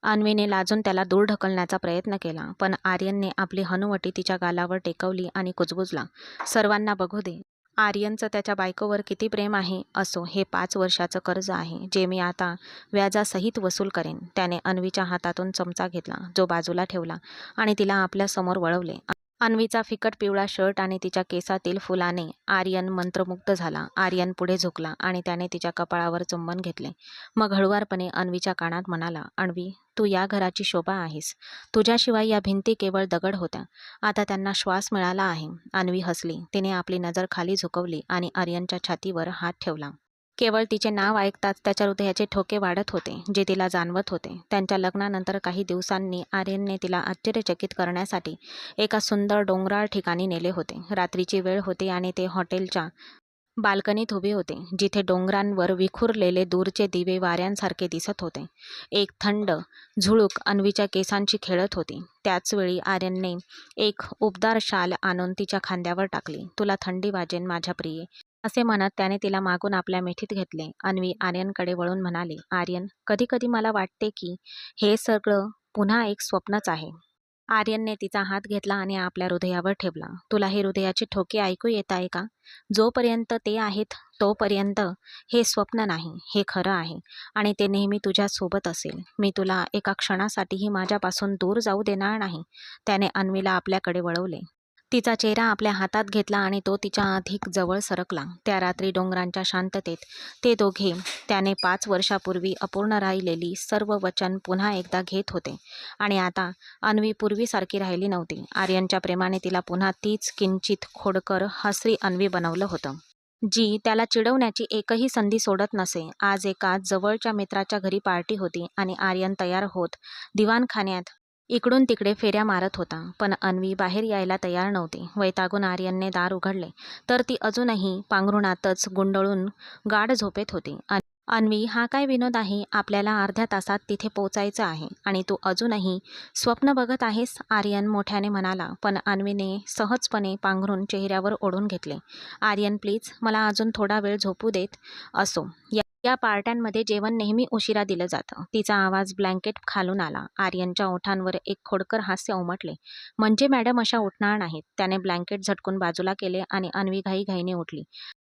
अन्वीने लाजून त्याला दूर ढकलण्याचा प्रयत्न केला, पण आर्यनने आपली हनुवटी तिच्या गालावर टेकवली आणि कुजबुजला. सर्वांना बघू दे. आर्यनचं त्याच्या बायकोवर किती प्रेम आहे असो, हे 5 वर्षाचं कर्ज आहे जे मी आता व्याजासहित वसूल करेन. त्याने अन्वीच्या हातातून चमचा घेतला, जो बाजूला ठेवला आणि तिला आपल्यासमोर वळवले. अन्वीचा फिकट पिवळा शर्ट आणि तिच्या केसातील फुलाने आर्यन मंत्रमुग्ध झाला. आर्यन पुढे झुकला आणि त्याने तिच्या कपाळावर चुंबन घेतले. मग हळुवारपणे अन्वीच्या कानात म्हणाला, अन्वी, तू या घराची शोभा आहेस. तुझ्याशिवाय या भिंती केवळ दगड होत्या. आता त्यांना श्वास मिळाला आहे. अन्वी हसली. तिने आपली नजर खाली झुकवली आणि आर्यनच्या छातीवर हात ठेवला. केवळ तिचे नाव ऐकताच त्याच्या हृदयाचे ठोके वाढत होते, जे तिला जाणवत होते. त्यांच्या लग्नानंतर काही दिवसांनी आर्यनने तिला आश्चर्यचकित करण्यासाठी एका सुंदर डोंगराळ ठिकाणी नेले होते. रात्रीची वेळ होती आणि ते हॉटेलच्या बाल्कनीत उभे होते, जिथे डोंगरांवर विखुरलेले दूरचे दिवे वाऱ्यांसारखे दिसत होते. एक थंड झुळूक अन्वीच्या केसांची खेळत होती. त्याचवेळी आर्यनने एक उबदार शाल आणून तिच्या खांद्यावर टाकली. तुला थंडी वाजेन माझ्या प्रिये, असे म्हणत त्याने तिला मागून आपल्या मिठीत घेतले. अन्वी आर्यनकडे वळून म्हणाली, आर्यन, कधी कधी मला वाटते की हे सगळं पुन्हा एक स्वप्नच आहे. आर्यनने तिचा हात घेतला आणि आपल्या हृदयावर ठेवला. तुला हे हृदयाचे ठोके ऐकू येत आहे का? जोपर्यंत ते आहेत तोपर्यंत हे स्वप्न नाही, हे खरं आहे आणि ते नेहमी तुझ्या सोबत असेल. मी तुला एका क्षणासाठीही माझ्यापासून दूर जाऊ देणार नाही. त्याने अन्वीला आपल्याकडे वळवले. तिचा चेहरा आपल्या हातात घेतला आणि तो तिच्या अधिक जवळ सरकला. त्या रात्री डोंगरांच्या शांततेत ते दोघे त्याने 5 वर्षापूर्वी अपूर्ण राहिलेली सर्व वचन पुन्हा एकदा घेत होते. आणि आता अन्वी पूर्वीसारखी राहिली नव्हती. आर्यनच्या प्रेमाने तिला पुन्हा तीच किंचित खोडकर, हसरी अन्वी बनवलं होतं, जी त्याला चिडवण्याची एकही संधी सोडत नसे. आज एका जवळच्या मित्राच्या घरी पार्टी होती आणि आर्यन तयार होत दिवाणखान्यात इकडून तिकडे फेऱ्या मारत होता. पण अन्वी बाहेर यायला तयार नव्हती. वैतागून आर्यनने दार उघडले तर ती अजूनही पांघरुणातच गुंडळून गाढ झोपेत होती. अन्वी, हा काय विनोद आहे? आपल्याला अर्ध्या तासात तिथे पोचायचं आहे आणि तू अजूनही स्वप्न बघत आहेस, आर्यन मोठ्याने म्हणाला. पण अन्वीने सहजपणे पांघरून चेहऱ्यावर ओढून घेतले. आर्यन, प्लीज, मला अजून थोडा वेळ झोपू देत. असो, या पार्ट्यांमध्ये जेवण नेहमी उशिरा दिलं जातं. तिचा आवाज ब्लँकेट खालून आला. आर्यनच्या ओठांवर एक खोडकर हास्य उमटले. म्हणजे मॅडम अशा उठणार नाहीत. त्याने ब्लँकेट झटकून बाजूला केले आणि अन्वी घाईघाईने उठली.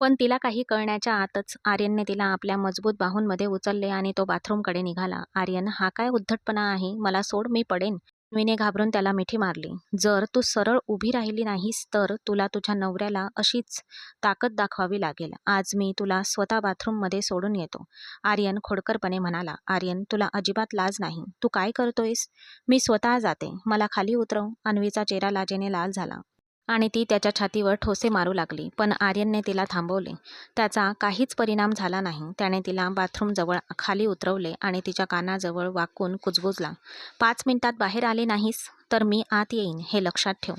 पण तिला काही कळण्याच्या आतच आर्यनने तिला आपल्या मजबूत बाहूंमध्ये उचलले आणि तो बाथरूमकडे निघाला. आर्यन, हा काय उद्धटपणा आहे? मला सोड, मी पडेन. अन्वीने घाबरून त्याला मिठी मारली. जर तू सरळ उभी राहिली नाहीस तर तुला तुझ्या नवऱ्याला अशीच ताकद दाखवावी लागेल. आज मी तुला स्वतः बाथरूममध्ये सोडून येतो, आर्यन खोडकरपणे म्हणाला. आर्यन, तुला अजिबात लाज नाही. तू काय करतोयस? मी स्वतः जाते. मला खाली उतरव. अन्वीचा चेहरा लाजेने लाल झाला आणि ती त्याच्या छातीवर ठोसे मारू लागली. पण आर्यनने तिला थांबवले. त्याचा काहीच परिणाम झाला नाही. त्याने तिला बाथरूमजवळ खाली उतरवले आणि तिच्या कानाजवळ वाकून कुजबुजला. 5 मिनिटात बाहेर आले नाहीस तर मी आत येईन, हे लक्षात ठेव.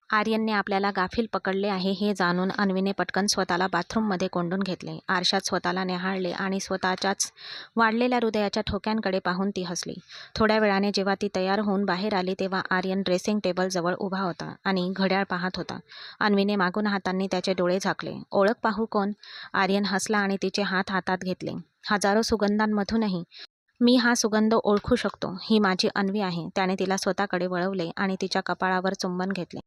आर्यनने आपल्याला गाफील पकडले आहे हे जाणून अन्वीने पटकन स्वतःला बाथरूममध्ये कोंडून घेतले. आरशात स्वतःला निहाळले आणि स्वतःच्याच वाढलेल्या हृदयाच्या ठोक्यांकडे पाहून ती हसली. थोड्या वेळाने जेव्हा ती तयार होऊन बाहेर आली तेव्हा आर्यन ड्रेसिंग टेबलजवळ उभा होता आणि घड्याळ पाहत होता. अन्वीने मागून हातांनी त्याचे डोळे झाकले. ओळख पाहू कोण? आर्यन हसला आणि तिचे हात हातात घेतले. हजारो सुगंधांमधूनही मी हा सुगंध ओळखू शकतो. ही माझी अन्वी आहे. त्याने तिला स्वतःकडे वळवले आणि तिच्या कपाळावर चुंबन घेतले.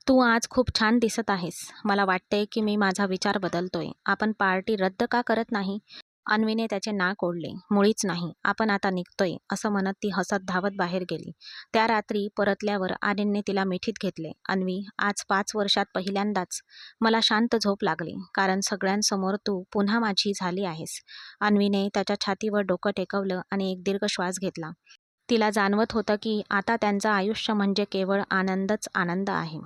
तू आज खूप छान दिसत आहेस. मला वाटतंय की मी माझा विचार बदलतोय. आपण पार्टी रद्द का करत नाही? अन्वीने त्याचे नाक ओढले. मुळीच नाही. आपण आता निघतोय, असं म्हणत ती हसत धावत बाहेर गेली. त्या रात्री परतल्यावर आर्यनने तिला मिठीत घेतले. अन्वी, आज 5 वर्षात पहिल्यांदाच मला शांत झोप लागली, कारण सगळ्यांसमोर तू पुन्हा माझी झाली आहेस. अन्वीने त्याच्या छातीवर डोकं टेकवलं आणि एक दीर्घ श्वास घेतला. तिला जाणवत होतं की आता त्यांचं आयुष्य म्हणजे केवळ आनंदच आनंद आहे.